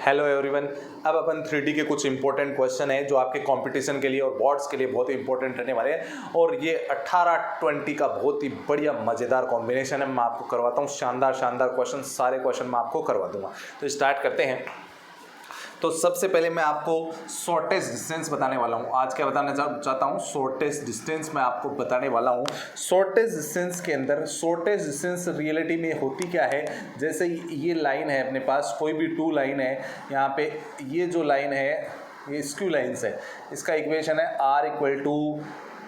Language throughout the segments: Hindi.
Hello everyone. अब अपन 3D के कुछ इंपॉर्टेंट क्वेश्चन है जो आपके कंपटीशन के लिए और बोर्ड्स के लिए बहुत ही इंपॉर्टेंट रहने वाले हैं और ये 18-20 का बहुत ही बढ़िया मज़ेदार कॉम्बिनेशन है। मैं आपको करवाता हूँ शानदार क्वेश्चन, सारे क्वेश्चन मैं आपको करवा दूंगा। तो स्टार्ट करते हैं। तो सबसे पहले मैं आपको शॉर्टेस्ट डिस्टेंस बताने वाला हूँ। आज क्या बताना चाहता हूँ, शॉर्टेस्ट डिस्टेंस मैं आपको बताने वाला हूँ। शॉर्टेस्ट डिस्टेंस के अंदर शॉर्टेस्ट डिस्टेंस रियलिटी में होती क्या है, जैसे ये लाइन है अपने पास, कोई भी टू लाइन है, यहाँ पे ये जो लाइन है ये स्क्यू लाइन्स है। इसका इक्वेशन है r equal to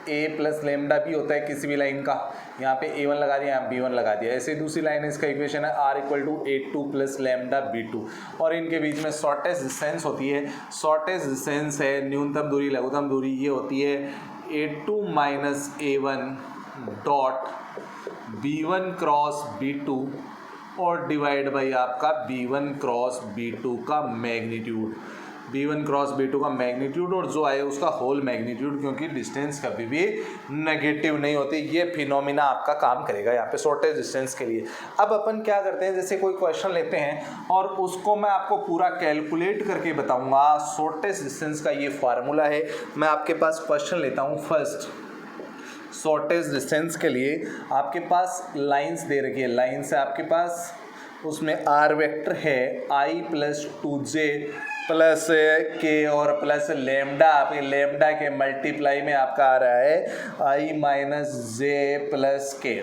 a plus lambda भी होता है किसी भी लाइन का। यहाँ पे a1 लगा दिया, यहाँ b1 लगा दिया। ऐसे दूसरी लाइन है, इसका इक्वेशन है r equal to a2 plus lambda b2 और इनके बीच में शॉर्टेस्ट डिस्टेंस होती है। शॉर्टेस्ट डिस्टेंस है न्यूनतम दूरी लघुत्तम दूरी, ये होती है a2 minus a1 dot b1 cross b2 और डिवाइड बाई आपका b1 क्रॉस b2 का मैग्नीट्यूड, b1 क्रॉस b2 का मैग्नीट्यूड और जो आए उसका होल मैग्नीट्यूड, क्योंकि डिस्टेंस कभी भी नेगेटिव नहीं होती। ये फिनोमिना आपका काम करेगा यहाँ पे शॉर्टेस्ट डिस्टेंस के लिए। अब अपन क्या करते हैं, जैसे कोई क्वेश्चन लेते हैं और उसको मैं आपको पूरा कैलकुलेट करके बताऊंगा। शॉर्टेस्ट डिस्टेंस का ये फार्मूला है। मैं आपके पास क्वेश्चन लेता हूँ। फर्स्ट शॉर्टेस्ट डिस्टेंस के लिए आपके पास लाइंस दे रखी है, लाइंस है आपके पास, उसमें r वेक्टर है i प्लस 2j प्लस के और प्लस लेमडा, आपके लेमडा के मल्टीप्लाई में आपका आ रहा है i माइनस जे प्लस के।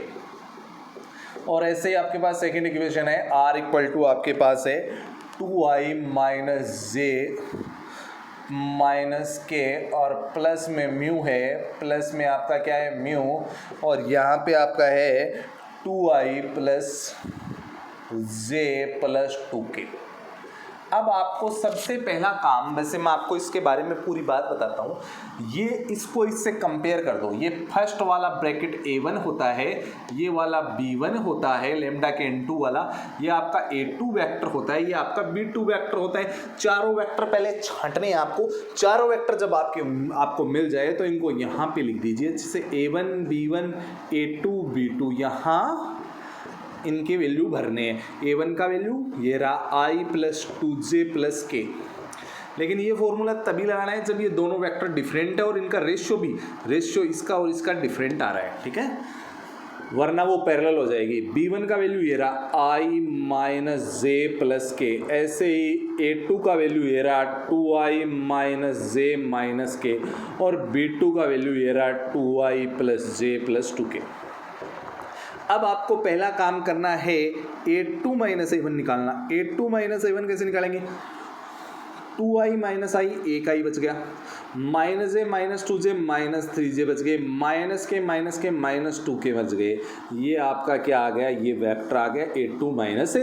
और ऐसे ही आपके पास सेकेंड इक्वेशन है r इक्वल टू आपके पास है 2i माइनस जे माइनस के और प्लस में म्यू है, प्लस में आपका क्या है म्यू, और यहाँ पे आपका है 2i प्लस जे प्लस 2k। अब आपको सबसे पहला काम, वैसे मैं आपको इसके बारे में पूरी बात बताता हूँ, ये इसको इससे कंपेयर कर दो। ये फर्स्ट वाला ब्रैकेट a1 होता है, ये वाला b1 होता है लेमडा के n2 वाला, ये आपका a2 वेक्टर होता है, ये आपका b2 वेक्टर होता है। चारों वेक्टर पहले छांटने हैं आपको। चारों वेक्टर जब आपको मिल जाए तो इनको यहाँ पे लिख दीजिए, जैसे a1 b1 a2 b2, यहाँ इनके वैल्यू भरने हैं। a1 का वैल्यू ये रहा i प्लस 2j प्लस के। लेकिन ये फॉर्मूला तभी लगाना है जब ये दोनों वेक्टर डिफरेंट है और इनका रेशियो इसका और इसका डिफरेंट आ रहा है, ठीक है, वरना वो पैरेलल हो जाएगी। b1 का वैल्यू ये रहा i माइनस जे प्लस के। ऐसे ही a2 का वैल्यू ये रहा 2i माइनस जे माइनस के और b2 का वैल्यू ये रहा 2i प्लस जे प्लस 2k। अब आपको पहला काम करना है a2 माइनस a1 निकालना। a2 माइनस a1 कैसे निकालेंगे, 2i माइनस i, एक i बच गया, minus a minus 2j minus 3j बच गए, माइनस के माइनस 2k बच गए। ये आपका क्या आ गया, ये वेक्टर आ गया a2 माइनस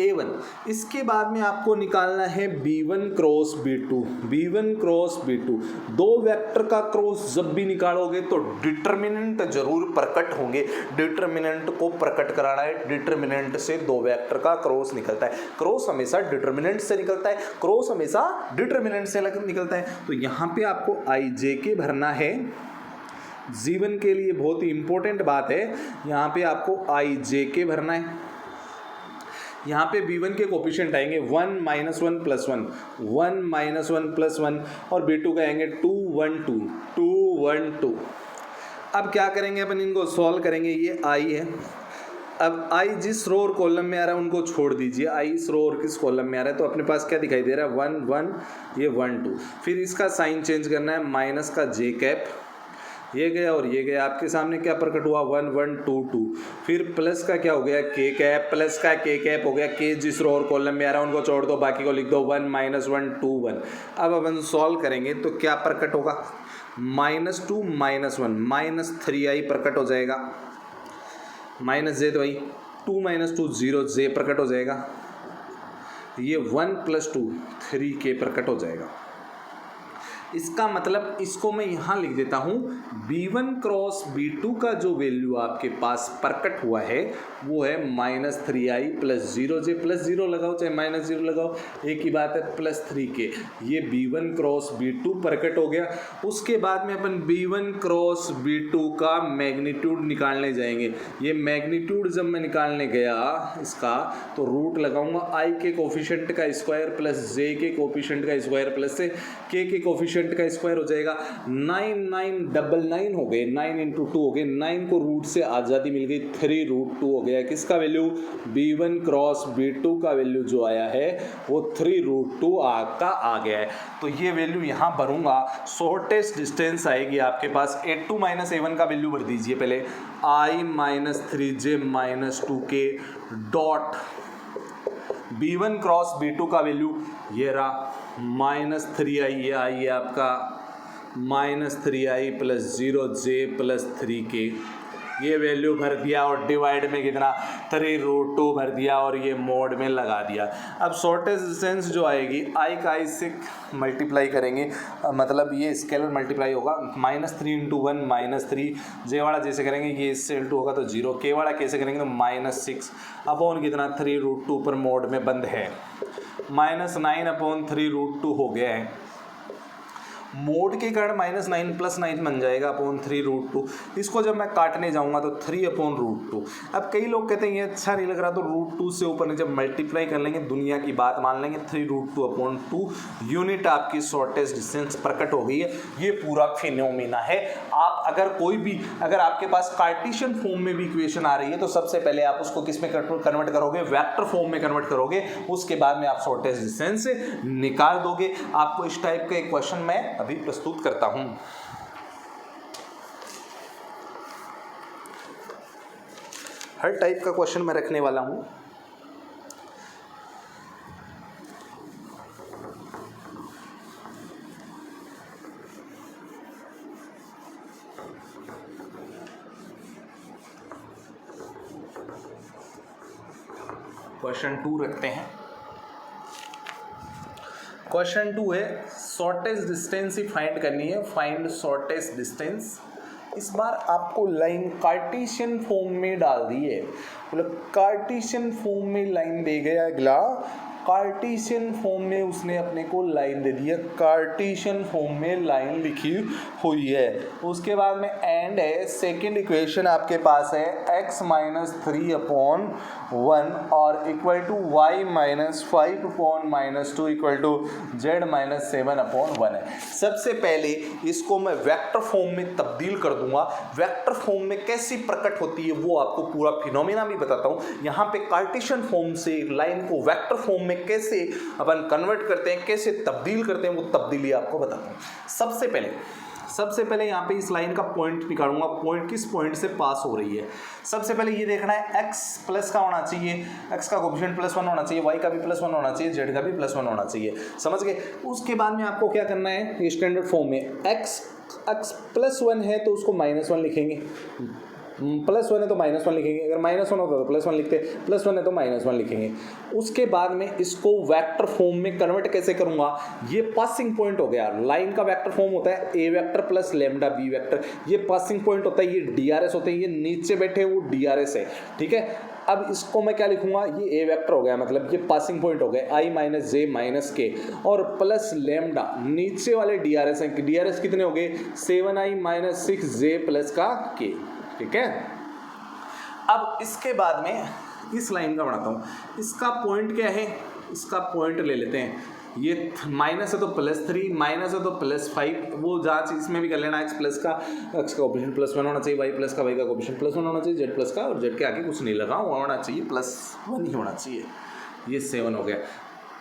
a1। इसके बाद में आपको निकालना है b1 cross b2, b1 cross b2। दो वेक्टर का क्रॉस जब भी निकालोगे तो डिटर्मिनेंट जरूर प्रकट होंगे। डिटर्मिनेंट को प्रकट कराना है, डिटर्मिनेंट से दो वेक्टर का क्रॉस निकलता है। क्रॉस हमेशा डिटर्मिनेंट से निकलता है, क्रॉस हमेशा डिटर्मिनेंट से निकलता है। तो यहाँ पे आपको आई जे के भरना है। जीवन के लिए बहुत ही इंपॉर्टेंट बात है, यहाँ पे आपको आई जे के भरना है। यहाँ पे b1 के कोफिशिएंट आएंगे 1 माइनस 1 प्लस 1, 1 माइनस 1 प्लस 1 और b2 का आएंगे 2 1 2 2 1 2। अब क्या करेंगे अपन, इनको सॉल्व करेंगे। ये i है। अब i जिस रो और कॉलम में आ रहा है उनको छोड़ दीजिए। i इस रो और किस कॉलम में आ रहा है, तो अपने पास क्या दिखाई दे रहा है 1 1, ये 1 2। फिर इसका साइन चेंज करना है, माइनस का j कैप, ये गया और ये गया। आपके सामने क्या प्रकट हुआ 1 1 2 2। फिर प्लस का क्या हो गया k कैप, प्लस का k कैप हो गया। k जिस रो और कॉलम में आ रहा है उनको छोड़ दो, बाकी को लिख दो 1 माइनस 1 2 1। अब अपन सॉल्व करेंगे तो क्या प्रकट होगा, माइनस 2 माइनस 1 माइनस 3i प्रकट हो जाएगा, माइनस जे तो भाई 2 माइनस 2 0 जे प्रकट हो जाएगा। ये 1 प्लस 2 3k प्रकट हो जाएगा। इसका मतलब इसको मैं यहाँ लिख देता हूँ b1 क्रॉस b2 का जो वैल्यू आपके पास प्रकट हुआ है वो है -3i प्लस 0j प्लस 0 लगाओ चाहे -0 लगाओ, एक ही बात है, +3k। ये b1 क्रॉस b2 प्रकट हो गया। उसके बाद में अपन b1 क्रॉस b2 का मैग्नीट्यूड निकालने जाएंगे। ये मैग्नीट्यूड जब मैं निकालने गया इसका तो रूट लगाऊंगा i के कोफिशिएंट का स्क्वायर प्लस j के कोफिशिएंट का स्क्वायर प्लस से k के कोफिशिएंट का स्क्वायर हो जाएगा। 9999 हो गए, 9 इंटू 2 हो गए, 9 को रूट से आज़ादी मिल गई, 3√2 हो गया। किसका वैल्यू? b1 क्रॉस b2 का वैल्यू जो आया है वो 3√2 का आ गया है। तो ये वैल्यू यहाँ भरूंगा, शॉर्टेस्ट डिस्टेंस आएगी आपके पास। a2 माइनस a1 का वैल्यू भर दीजिए पहले, i-3j -2k dot b1 cross b2 का वैल्यू ये रहा -3i, ये आई है आपका -3i plus 0j plus 3k। ये वैल्यू भर दिया और डिवाइड में कितना 3√2 भर दिया और ये मोड में लगा दिया। अब शॉर्टेस्ट डिस्टेंस जो आएगी i का i से मल्टीप्लाई करेंगे, मतलब ये स्केलर मल्टीप्लाई होगा, -3 इंटू 1 -3, जे वाला जैसे करेंगे ये इससे इंटू होगा तो 0, के वाला कैसे करेंगे तो -6 अपॉन कितना 3√2 पर मोड में बंद है, -9 अपॉन 3√2 हो गया है। मोड के कारण -9 + 9 बन जाएगा अपॉन 3√2। इसको जब मैं काटने जाऊंगा तो 3/√2। अब कई लोग कहते हैं ये अच्छा नहीं लग रहा, तो √2 से ऊपर नहीं, जब मल्टीप्लाई कर लेंगे दुनिया की बात मान लेंगे, 3√2/2 यूनिट आपकी शॉर्टेस्ट डिस्टेंस प्रकट हो गई है। ये पूरा फिनोमिना है। आप अगर कोई भी, अगर आपके पास कार्टेशियन फॉर्म में भी इक्वेशन आ रही है तो सबसे पहले आप उसको किस में कन्वर्ट करोगे? वेक्टर फॉर्म में कन्वर्ट करोगे, उसके बाद में आप शॉर्टेस्ट डिस्टेंस निकाल दोगे। आपको इस टाइप का एक क्वेश्चन मैं अभी प्रस्तुत करता हूं। हर टाइप का क्वेश्चन मैं रखने वाला हूं। क्वेश्चन 2 रखते हैं। क्वेश्चन 2 है शॉर्टेस्ट डिस्टेंस ही फाइंड करनी है, फाइंड शॉर्टेस्ट डिस्टेंस। इस बार आपको लाइन कार्टेशियन फॉर्म में डाल दी है, मतलब कार्टेशियन फॉर्म में लाइन दे गया अगला, कार्टेशियन फॉर्म में उसने अपने को लाइन दे दी है, कार्टेशियन फॉर्म में लाइन लिखी हुई है। उसके बाद में एंड है, सेकेंड इक्वेशन आपके पास है x - 3/1 और equal to y - 5/-2 equal to z - 7/1 है। सबसे पहले इसको मैं वेक्टर फॉर्म में तब्दील कर दूंगा। वेक्टर फॉर्म में कैसी प्रकट होती है वो आपको पूरा फिनोमिना भी बताता हूँ। यहाँ पे कार्टेशियन फॉर्म से लाइन को वेक्टर फॉर्म में कैसे अपन कन्वर्ट करते हैं, कैसे तब्दील करते हैं, वो तब्दीली आपको बताता हूँ। सबसे पहले यहाँ पे इस लाइन का पॉइंट निकालूंगा, पॉइंट किस पॉइंट से पास हो रही है। सबसे पहले ये देखना है x प्लस का होना चाहिए, x का कोफिशिएंट +1 होना चाहिए, y का भी +1 होना चाहिए, z का भी +1 होना चाहिए। समझ गए? उसके बाद में आपको क्या करना है, स्टैंडर्ड फॉर्म में x +1 है तो उसको -1 लिखेंगे, +1 है तो -1 लिखेंगे, अगर -1 होता तो +1 लिखते, +1 है तो -1 लिखेंगे। उसके बाद में इसको वेक्टर फॉर्म में कन्वर्ट कैसे करूंगा, ये पासिंग पॉइंट हो गया। लाइन का वेक्टर फॉर्म होता है a vector plus lambda b vector, ये पासिंग पॉइंट होता है, ये DRS होते हैं, ये नीचे बैठे वो DRS है, ठीक है। अब इसको मैं क्या लिखूंगा, ये a वेक्टर हो गया, मतलब ये पासिंग पॉइंट हो गए, i - j - k और प्लस लैम्डा नीचे वाले DRS हैं, DRS कितने हो गए 7i - 6j प्लस का k, ठीक है। अब इसके बाद में इस लाइन का बनाता हूँ, इसका पॉइंट क्या है, इसका पॉइंट ले लेते हैं, ये माइनस है तो +3, माइनस है तो +5, वो जांच इसमें भी कर लेना। x का कोफिशिएंट +1 होना चाहिए, y का y का कोफिशिएंट +1 होना चाहिए, z का, और z के आगे कुछ नहीं लगा होना चाहिए, +1 ही होना चाहिए। ये 7 हो गया।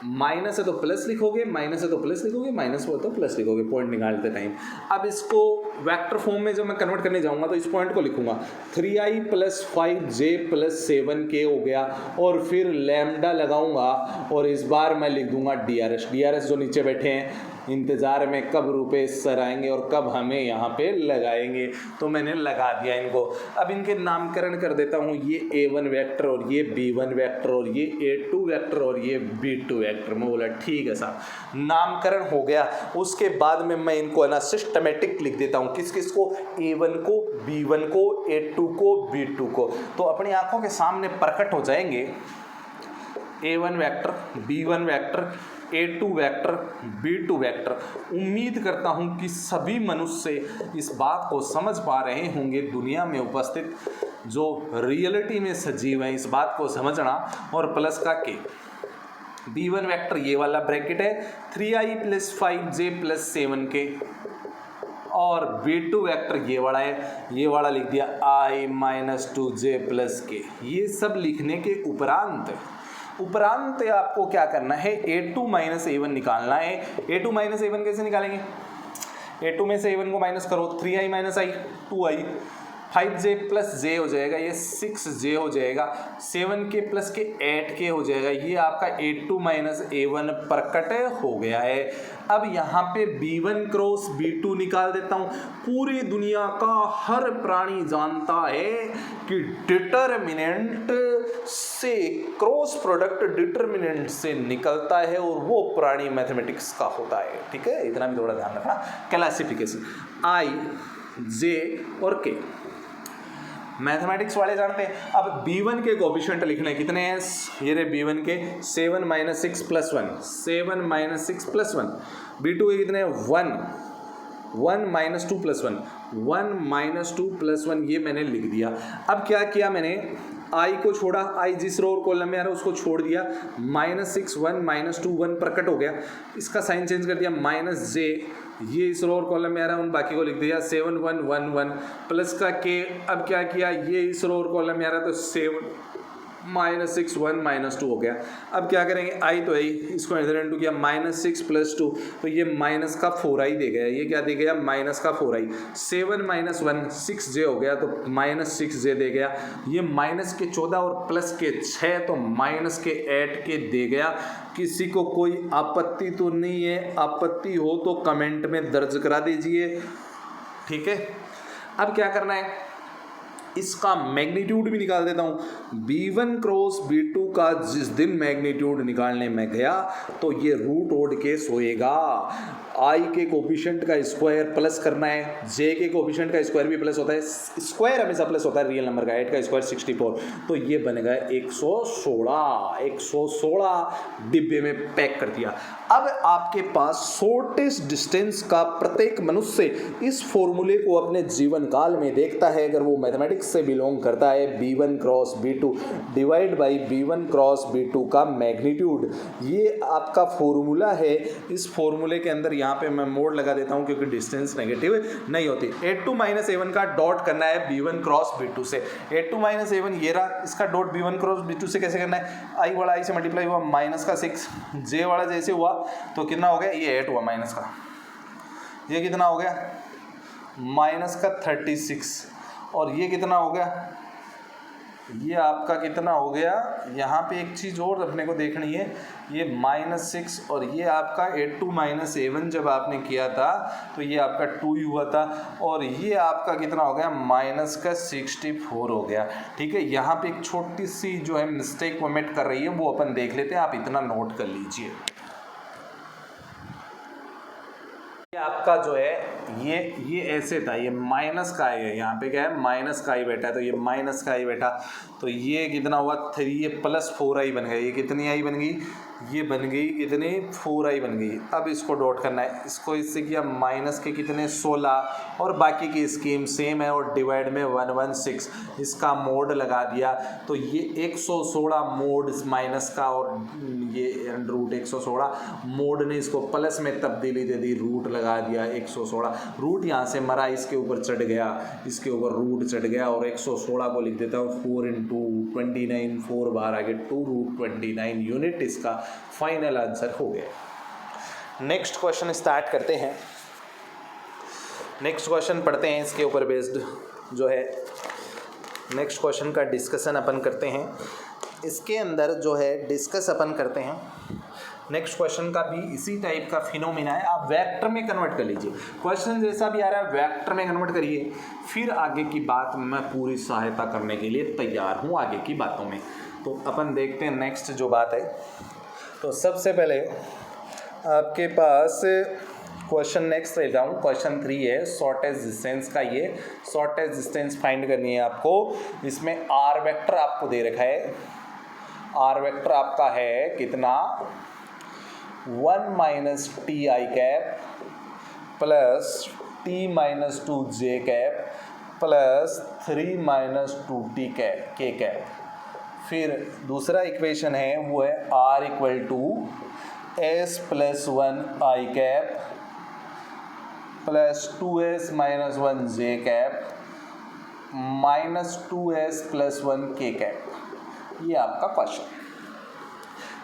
माइनस है तो प्लस लिखोगे, माइनस है तो प्लस लिखोगे, माइनस हो तो प्लस लिखोगे पॉइंट निकालते टाइम। अब इसको वेक्टर फॉर्म में जब मैं कन्वर्ट करने जाऊंगा तो इस पॉइंट को लिखूंगा 3i + 5j + 7k हो गया, और फिर लैम्डा लगाऊंगा और इस बार मैं लिख दूंगा DRS जो नीचे बैठे हैं, इंतज़ार में कब रुपेश सर आएंगे और कब हमें यहाँ पे लगाएंगे। तो मैंने लगा दिया इनको। अब इनके नामकरण कर देता हूँ, ये A1 वेक्टर और ये B1 वेक्टर और ये A2 वेक्टर और ये B2 वेक्टर। मैं बोला ठीक है साहब, नामकरण हो गया। उसके बाद में मैं इनको है ना सिस्टमेटिक लिख देता हूँ, किस किस को, A1 को, B1 को, A2 को, B2 को। तो अपनी आंखों के सामने प्रकट हो जाएंगे A1 vector, B1 vector, A2 vector, B2 vector. उम्मीद करता हूं कि सभी मनुष्य इस बात को समझ पा रहे होंगे, दुनिया में उपस्थित जो रियलिटी में सजीव हैं इस बात को समझना। और प्लस का के B1 वेक्टर ये वाला ब्रैकेट है 3i + 5j + 7k, और B2 वेक्टर ये वाला है, ये वाला लिख दिया i - 2j + k। ये सब लिखने के उपरांत आपको क्या करना है, A2 - A1 निकालना है। A2 - A1 कैसे निकालेंगे, A2 में से A1 को माइनस करो, 3i - i 2i, 5j + j हो जाएगा, ये 6j हो जाएगा, 7k + k 8k हो जाएगा। ये आपका A2 - A1 प्रकट हो गया है। अब यहाँ पे B1 क्रॉस B2 निकाल देता हूँ। पूरी दुनिया का हर प्राणी जानता है कि डिटरमिनेंट से क्रॉस प्रोडक्ट डिटरमिनेंट से निकलता है और वो प्राणी मैथमेटिक्स का होता है। ठीक है, इतना भी थोड़ा ध्यान रखना। क्लासिफिकेशन I, J और K मैथमेटिक्स वाले जानते हैं। अब B1 के कोएफिशिएंट लिखने कितने हैं, ये रहे B1 के 7 - 6 + 1, 7 - 6 + 1। B2 के कितने हैं 1, 1 - 2 + 1, 1 - 2 + 1, ये मैंने लिख दिया। अब क्या किया मैंने, I को छोड़ा, I जिस रो और कॉलम में आ रहा है उसको छोड़ दिया, -6 1 - 2 1 प्रकट हो गया। इसका साइन चेंज कर दिया, -j, ये इस रो और कॉलम में आ रहा है उन बाकी को लिख दिया 7 1 1 1 प्लस का k। अब क्या किया, ये इस रो और कॉलम में आ रहा है तो 7 -6 1 - 2 हो गया। अब क्या करेंगे, I तो है ही, इसको इधर इंटू किया, -6 + 2 तो ये माइनस का 4i दे गया। ये क्या दे गया, माइनस का 4i। 7 - 1 6j हो गया तो -6j दे गया। ये माइनस के 14 और प्लस के 6 तो माइनस के 8k दे गया। किसी को कोई आपत्ति तो नहीं है? आपत्ति हो तो कमेंट में दर्ज करा दीजिए। ठीक है, अब क्या करना है, इसका मैग्नीट्यूड भी निकाल देता हूँ। B1 क्रॉस B2 का जिस दिन मैग्नीट्यूड निकालने में गया तो ये रूट ओढ़ के सोएगा। I के कोफिशिएंट का स्क्वायर प्लस करना है, J के कोफिशिएंट का स्क्वायर भी प्लस होता है, स्क्वायर हमेशा प्लस होता है रियल नंबर का, 8 का स्क्वायर 64, तो ये बनेगा 116 डिब्बे में पैक कर दिया। अब आपके पास शॉर्टेस्ट डिस्टेंस का प्रत्येक मनुष्य इस फॉर्मूले को अपने जीवन काल में देखता है। अगर वो मैथमेटिक्स से बिलोंग करता है, B1 cross B2 divide by B1 cross B2 का मैग्नीट्यूड, ये आपका फॉर्मूला है। इस फॉर्मूले के अंदर यहाँ पे मैं मोड लगा देता हूँ क्योंकि डिस्टेंस नेगेटिव नहीं होती। A2 - A1 का डॉट करना है B1 क्रॉस B2 से। A2 - A1 ये रहा, इसका डॉट B1 क्रॉस B2 से कैसे करना है, I वाला I से मल्टीप्लाई हुआ -6, J वाला जैसे हुआ तो कितना हो गया, ये 8 हुआ माइनस का, ये कितना हो गया -36, और ये कितना हो गया, ये आपका कितना हो गया। यहाँ पे एक चीज़ और अपने को देखनी है, ये -6 और ये आपका A2 - A1 जब आपने किया था तो ये आपका 2 ही हुआ था, और ये आपका कितना हो गया -64 हो गया। ठीक है, यहाँ पे एक छोटी सी जो है मिस्टेक कमेंट कर रही है वो अपन देख लेते हैं, आप इतना नोट कर लीजिए। ये आपका जो है ये ऐसे था, ये माइनस का है, यहाँ पे क्या है माइनस का ही बैठा है, तो ये माइनस का ही बैठा, तो ये कितना हुआ 3, ये +4i बन गया। ये कितनी आई बन गई, ये बन गई कितनी 4i बन गई। अब इसको डॉट करना है, इसको इससे किया माइनस के कितने 16, और बाकी की स्कीम सेम है, और डिवाइड में 116, इसका मोड लगा दिया तो ये 116 मोड माइनस का, और ये रूट 116 मोड ने इसको प्लस में तब्दीली दे दी, रूट लगा दिया 116। रूट यहाँ से मरा, इसके ऊपर चढ़ गया, इसके ऊपर रूट चढ़ गया, और 116 को लिख देता हूँ 4 × 29, 4 बार आगे 2√29 यूनिट इसका फाइनल आंसर हो गया। नेक्स्ट क्वेश्चन स्टार्ट करते हैं। नेक्स्ट क्वेश्चन पढ़ते हैं, इसके ऊपर बेस्ड जो है नेक्स्ट क्वेश्चन का डिस्कशन अपन करते हैं। इसके अंदर जो है डिस्कस अपन करते हैं नेक्स्ट क्वेश्चन का भी इसी टाइप का फिनोमिना है, आप वेक्टर में कन्वर्ट कर लीजिए। क्वेश्चन जैसा भी आ रहा है वेक्टर में कन्वर्ट करिए, फिर आगे की बात मैं पूरी सहायता करने के लिए तैयार हूँ आगे की बातों में। तो अपन देखते हैं नेक्स्ट जो बात है। तो सबसे पहले आपके पास क्वेश्चन नेक्स्ट ले जाऊँ, क्वेश्चन 3 है शॉर्टेज डिस्टेंस का। ये शॉर्टेज डिस्टेंस फाइंड करनी है आपको। इसमें आर वेक्टर आपको दे रखा है, आर वेक्टर आपका है कितना 1 minus T I cap plus T minus 2 J cap plus 3 minus 2 T cap K cap. फिर दूसरा इक्वेशन है वो है R equal to S plus 1 I cap plus 2s minus 1 J cap minus 2s plus 1 K cap. ये आपका क्वेश्चन।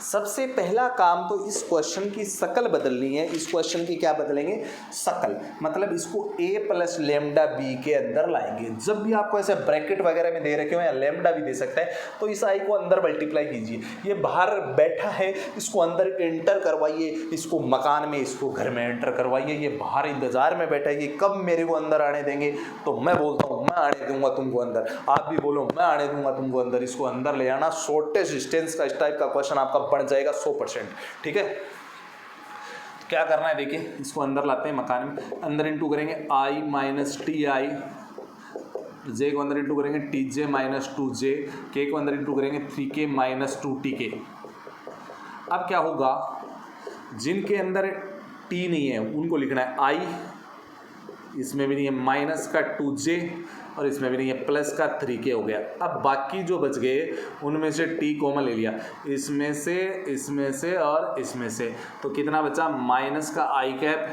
सबसे पहला काम तो इस क्वेश्चन की शकल बदलनी है। इस क्वेश्चन की क्या बदलेंगे? शकल, मतलब इसको a प्लस लेमडा बी के अंदर लाएंगे। जब भी आपको ऐसे ब्रैकेट वगैरह में दे रखे हो या लेमडा भी दे सकता है, तो इस आई को अंदर मल्टीप्लाई कीजिए। ये बाहर बैठा है, इसको अंदर एंटर करवाइए, इसको मकान में, इसको घर में एंटर करवाइए। ये बाहर इंतजार में बैठा है कि कब मेरे को अंदर आने देंगे। तो मैं बोलता हूँ मैं आने दूंगा तुमको अंदर, आप भी बोलो मैं आने दूंगा तुमको अंदर। इसको अंदर ले आना। शॉर्टेज डिस्टेंस का इस टाइप का क्वेश्चन आपका बन जाएगा 100%। ठीक है, क्या करना है देखिए, इसको अंदर लाते हैं मकान में, अंदर इंटू करेंगे आई माइनस टी आई, जे को अंदर इंटू करेंगे टी जे माइनस 2 जे, के को अंदर इंटू करेंगे 3k माइनस 2 टी के। अब क्या होगा, जिनके अंदर टी नहीं है उनको लिखना है आई, इसमें भी नहीं है माइनस का 2j और इसमें भी नहीं है प्लस का 3k हो गया। अब बाकी जो बच गए उनमें से t कॉमन ले लिया, इसमें से और इसमें से, तो कितना बचा माइनस का i कैप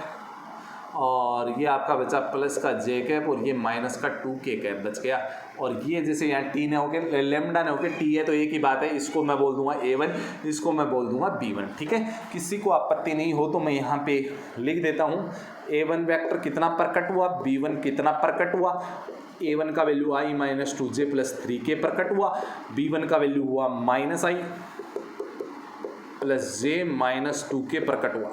और ये आपका बचा प्लस का j कैप और ये माइनस का 2k कैप बच गया। और ये जैसे यहाँ t ने होके लेमडा ने होके t है तो एक ही बात है, इसको मैं बोल दूंगा a1, इसको मैं बोल दूंगा b1। ठीक है, किसी को आपत्ति नहीं हो तो मैं यहाँ पे लिख देता हूँ a1 वेक्टर कितना प्रकट हुआ, b1 कितना प्रकट हुआ। a1 का value i minus 2j plus 3k प्रकट हुआ, b1 का वैल्यू हुआ minus i plus j minus 2k प्रकट हुआ।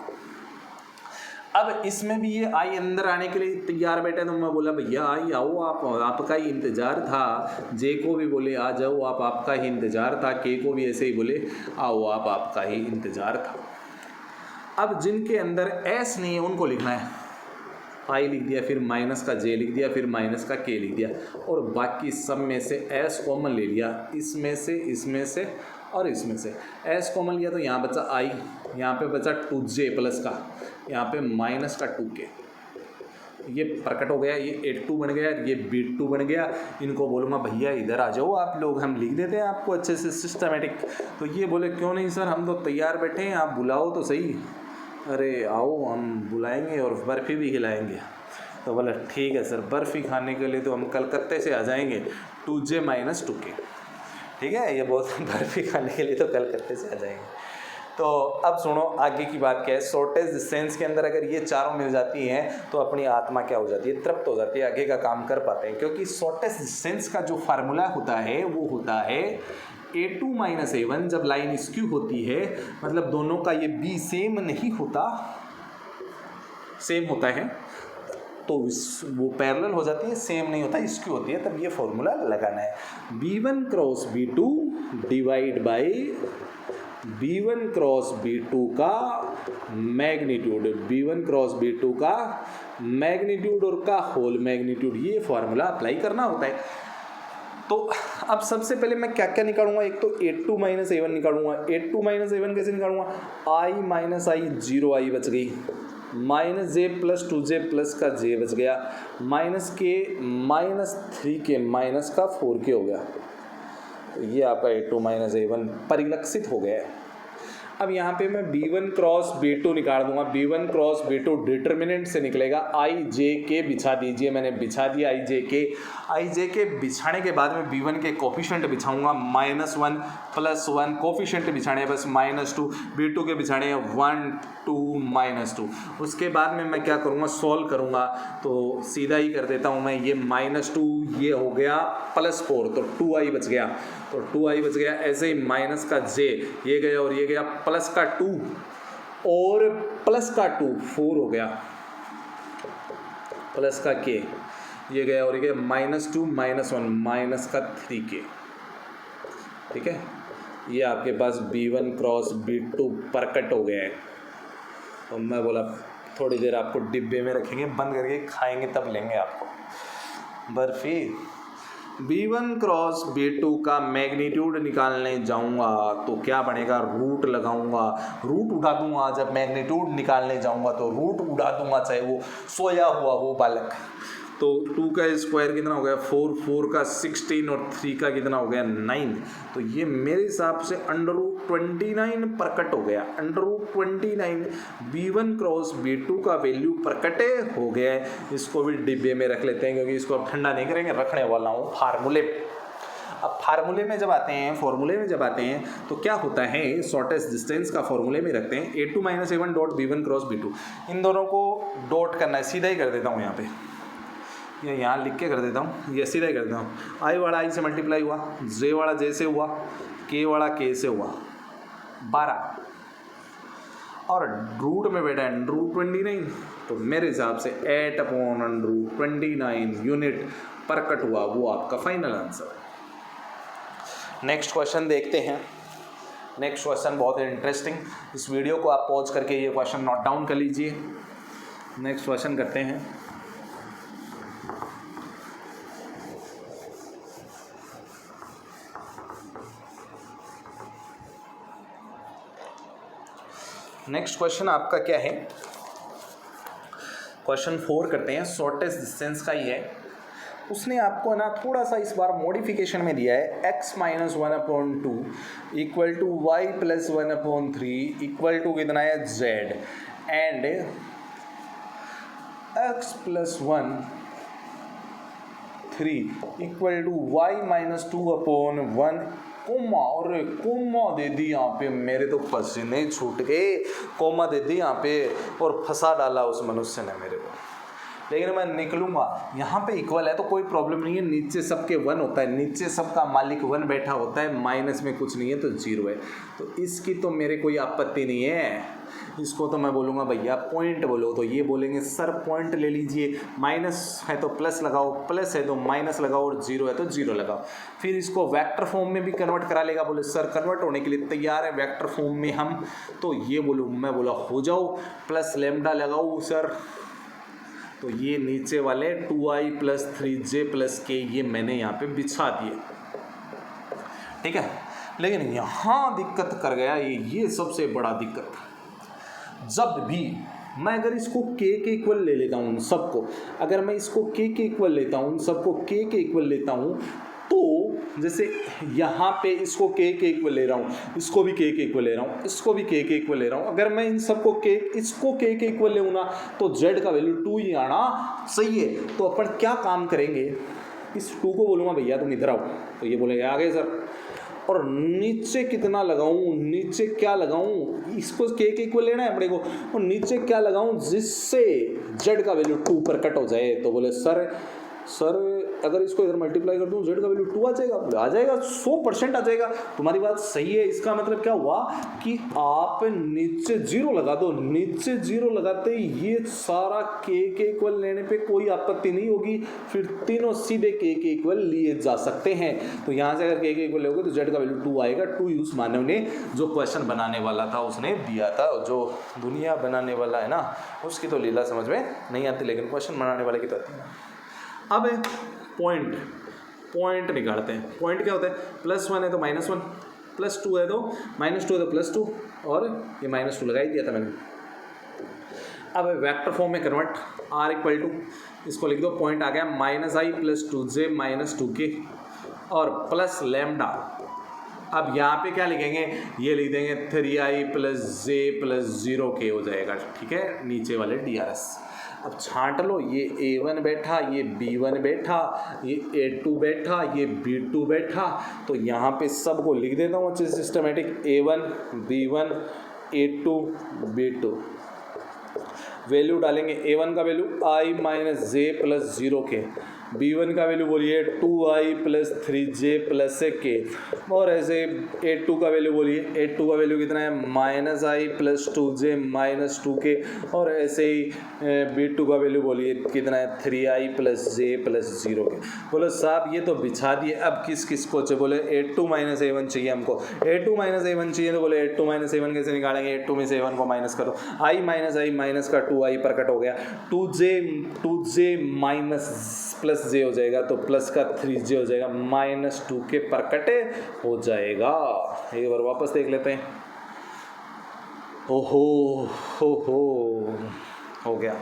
अब इसमें भी ये आई अंदर आने के लिए तैयार बैठे, तो मैं बोला भैया आई आओ, आप आपका ही इंतज़ार था। जे को भी बोले आ जाओ आप, आपका ही इंतज़ार था। के को भी ऐसे ही बोले आओ आप, आपका ही इंतज़ार था। अब जिनके अंदर एस नहीं है उनको लिखना है, आई लिख दिया, फिर माइनस का जे लिख दिया, फिर माइनस का के लिख दिया, और बाकी सब में से एस कॉमन ले लिया, इसमें से और इसमें से एस कॉमन लिया, तो यहाँ बचा आई, यहाँ पे बचा 2j प्लस का, यहाँ पे माइनस का 2k, ये प्रकट हो गया, ये A2 बन गया, ये B2 बन गया। इनको बोलूँगा भैया इधर आ जाओ आप लोग, हम लिख देते हैं आपको अच्छे से सिस्टमेटिक। तो ये बोले क्यों नहीं सर, हम तो तैयार बैठे हैं, आप बुलाओ तो सही। अरे आओ हम बुलाएंगे और बर्फ़ी भी खिलाएंगे। तो बोला ठीक है सर, बर्फ़ी खाने के लिए तो हम कलकत्ते से आ जाएंगे, 2j माइनस 2k। ठीक है, ये बहुत बर्फ़ी खाने के लिए तो कलकत्ते से आ जाएंगे। तो अब सुनो आगे की बात क्या है। शॉर्टेज डिस्टेंस के अंदर अगर ये चारों मिल जाती हैं तो अपनी आत्मा क्या हो जाती है, तृप्त हो जाती है, आगे का काम कर पाते हैं। क्योंकि शॉर्टेज डिस्टेंस का जो फार्मूला होता है वो होता है A2 माइनस A1। जब लाइन स्क्यू होती है, मतलब दोनों का ये B सेम नहीं होता, सेम होता है तो वो पैरेलल हो जाती है, सेम नहीं होता, स्क्यू होती है, तब ये फॉर्मूला लगाना है। B1 cross B2 divide by B1 cross B2 का मैग्नीट्यूड, B1 क्रॉस B2 का मैग्नीट्यूड और का होल मैग्नीट्यूड, ये फॉर्मूला अप्लाई करना होता है। तो अब सबसे पहले मैं क्या क्या निकालूंगा, एक तो A2 माइनस A1 निकालूंगा। A2 माइनस A1 कैसे निकालूंगा, I माइनस I 0 I बच गई, minus j plus 2j plus का j बच गया, minus k minus 3k minus का 4k हो गया। तो ये आपका A2 माइनस A1 परिलक्षित हो गया है। अब यहाँ पे मैं B1 क्रॉस B2 निकाल दूंगा। B1 क्रॉस B2 डिटर्मिनेंट से निकलेगा I J K, बिछा दीजिए, मैंने बिछा दिया I J K। I J K बिछाने के बाद में B1 के कोफिशिएंट बिछाऊंगा -1 +1 कोफिशिएंट बिछाने बस -2, B2 के बिछाने 1 2 -2। उसके बाद में मैं क्या करूँगा, सॉल्व करूँगा तो सीधा ही कर देता हूँ मैं। ये -2 ये हो गया +4 तो 2i बच गया, तो 2i बच गया। ऐसे ही माइनस का j ये गया और ये गया, प्लस का 2 और प्लस का 2 4 हो गया, प्लस का k ये गया और ये गया, -2 -1 माइनस का 3k। ठीक है, ये आपके पास B1 क्रॉस B2 प्रकट हो गया है। तो मैं बोला थोड़ी देर आपको डिब्बे में रखेंगे, बंद करके खाएंगे तब लेंगे आपको बर्फी। B1 क्रॉस B2 का मैग्नीट्यूड निकालने जाऊंगा तो क्या बनेगा, रूट लगाऊंगा, रूट उठा दूंगा। जब मैग्नीट्यूड निकालने जाऊंगा तो रूट उठा दूंगा, चाहे वो सोया हुआ हो बालक। तो 2 का स्क्वायर कितना हो गया 4, 4 का 16 और 3 का कितना हो गया 9। तो ये मेरे हिसाब से √29 प्रकट हो गया। √29 B1 क्रॉस B2 का वैल्यू प्रकट हो गया है। इसको भी डिब्बे में रख लेते हैं क्योंकि इसको अब ठंडा नहीं करेंगे, रखने वाला हूँ फार्मूले। अब फार्मूले में जब आते हैं, फॉर्मूले में जब आते हैं तो क्या होता है, शॉर्टेस्ट डिस्टेंस का फॉर्मूले में रखते हैं a2 - a1 dot B1 cross B2। इन दोनों को डॉट करना है, सीधा ही कर देता हूँ यहाँ पे, ये यहाँ लिख के कर देता हूँ, ये सीधा ही कर देता हूँ। आई वाला आई से मल्टीप्लाई हुआ, जे वाला जे से हुआ, के वाला के से हुआ 12 और रूट में बैठा है √29। तो मेरे हिसाब से 8/√29 यूनिट प्रकट हुआ, वो आपका फाइनल आंसर है। नेक्स्ट क्वेश्चन देखते हैं। नेक्स्ट क्वेश्चन बहुत इंटरेस्टिंग, इस वीडियो को आप पॉज करके ये क्वेश्चन नोट डाउन कर लीजिए। नेक्स्ट क्वेश्चन करते हैं। नेक्स्ट क्वेश्चन आपका क्या है, क्वेश्चन 4 करते हैं। शॉर्टेस्ट डिस्टेंस का ही है। उसने आपको ना थोड़ा सा इस बार मॉडिफिकेशन में दिया है, x - 1/2 equal to y + 1/3 equal to कितना है z and x + 1 3 equal to y - 2/1 comma. और कोमा दे दी यहाँ पे, मेरे तो पसीने छूट गए। कोमा दे दी यहाँ पे और फंसा डाला उस मनुष्य ने मेरे को। लेकिन मैं निकलूंगा, यहाँ पे इक्वल है तो कोई प्रॉब्लम नहीं है, नीचे सबके 1 होता है, नीचे सबका मालिक 1 बैठा होता है, माइनस में कुछ नहीं है तो 0 है। तो इसकी तो मेरे कोई आपत्ति नहीं है। इसको तो मैं बोलूँगा भैया पॉइंट बोलो, तो ये बोलेंगे सर पॉइंट ले लीजिए, माइनस है तो प्लस लगाओ, प्लस है तो माइनस लगाओ और 0 है तो 0 लगाओ। फिर इसको वेक्टर फॉर्म में भी कन्वर्ट करा लेगा, बोले सर कन्वर्ट होने के लिए तैयार है वेक्टर फॉर्म में हम, तो ये बोलूँ, मैं बोला हो जाओ, प्लस लैम्डा लगाओ सर। तो ये नीचे वाले 2i + 3j + k ये मैंने यहाँ पे बिछा दिए, ठीक है। लेकिन यहाँ दिक्कत कर गया ये सबसे बड़ा दिक्कत, जब भी मैं अगर इसको k के इक्वल ले लेता हूँ सबको, अगर मैं इसको k के इक्वल लेता हूँ, सबको k के इक्वल लेता हूँ, तो जैसे यहाँ पे इसको k के इक्वल ले रहा हूँ, इसको भी k के इक्वल ले रहा हूँ, इसको भी k के इक्वल ले रहा हूँ। अगर मैं इन सबको इसको k के इक्वल ले ना तो z का वैल्यू 2 ही आना सही है। तो अपन क्या काम करेंगे, इस 2 को बोलूँगा भैया तुम इधर आओ, तो ये बोलेगा आ गए सर। और नीचे कितना लगाऊं, नीचे क्या लगाऊं, इसको k के इक्वल लेना है अपने को, और नीचे क्या लगाऊं जिससे z का वैल्यू 2 पर कट हो जाए। तो बोले सर अगर इसको इधर मल्टीप्लाई कर दूं z का वैल्यू 2 आ जाएगा, आ जाएगा 100% आ जाएगा। तुम्हारी बात सही है। इसका मतलब क्या हुआ कि आप नीचे 0 लगा दो, नीचे 0 लगाते ही ये सारा k के इक्वल लेने पे कोई आपत्ति नहीं होगी, फिर तीनों सीधे k के इक्वल लिए जा सकते हैं। तो यहाँ से अगर k के इक्वल लोगे तो z का वैल्यू 2 आएगा। 2 यूज मानव ने जो क्वेश्चन बनाने वाला था उसने दिया था, जो दुनिया बनाने वाला है ना उसकी तो लीला समझ में नहीं आती, लेकिन क्वेश्चन बनाने वाले की तो आती है। अब पॉइंट निकालते हैं। पॉइंट क्या होता है, +1 है तो -1, +2 है तो -2 है तो +2, और ये -2 लगा ही दिया था मैंने। अब वेक्टर फॉर्म में कन्वर्ट, r इक्वल टू इसको लिख दो, पॉइंट आ गया -i + 2j - 2k और प्लस लैम्डा। अब यहाँ पे क्या लिखेंगे, ये लिख देंगे 3i + j + 0k हो जाएगा, ठीक है, नीचे वाले DRS। अब छांट लो, ये A1 बैठा, ये B1 बैठा, ये A2 बैठा, ये B2 बैठा, तो यहाँ पे सबको लिख देता हूँ अच्छे systematic, A1 B1 A2 B2। Value डालेंगे, A1 का value I minus J plus 0 के, B1 का वैल्यू बोलिए 2I प्लस 3J प्लस के, और ऐसे A2 का वैल्यू बोलिए, A2 का वैल्यू कितना है minus I plus 2J minus 2 के, और ऐसे ही B2 का वैल्यू बोलिए कितना है 3I प्लस J प्लस 0 के। बोलो साहब ये तो बिछा दिए, अब किस किस को चाहिए, बोले A2 माइनस A1 चाहिए हमको, A2 माइनस A1 चाहिए, तो बोले A2 माइनस A1 कैसे निकालेंगे, A2 में से A1 को माइनस करो, I माइनस का 2I प्रकट हो गया, 2J माइनस प्लस जे हो जाएगा, तो प्लस का 3J हो जाएगा, माइनस 2 के प्रकटे हो जाएगा। एक बार वापस देख लेते हैं। ओहो हो गया।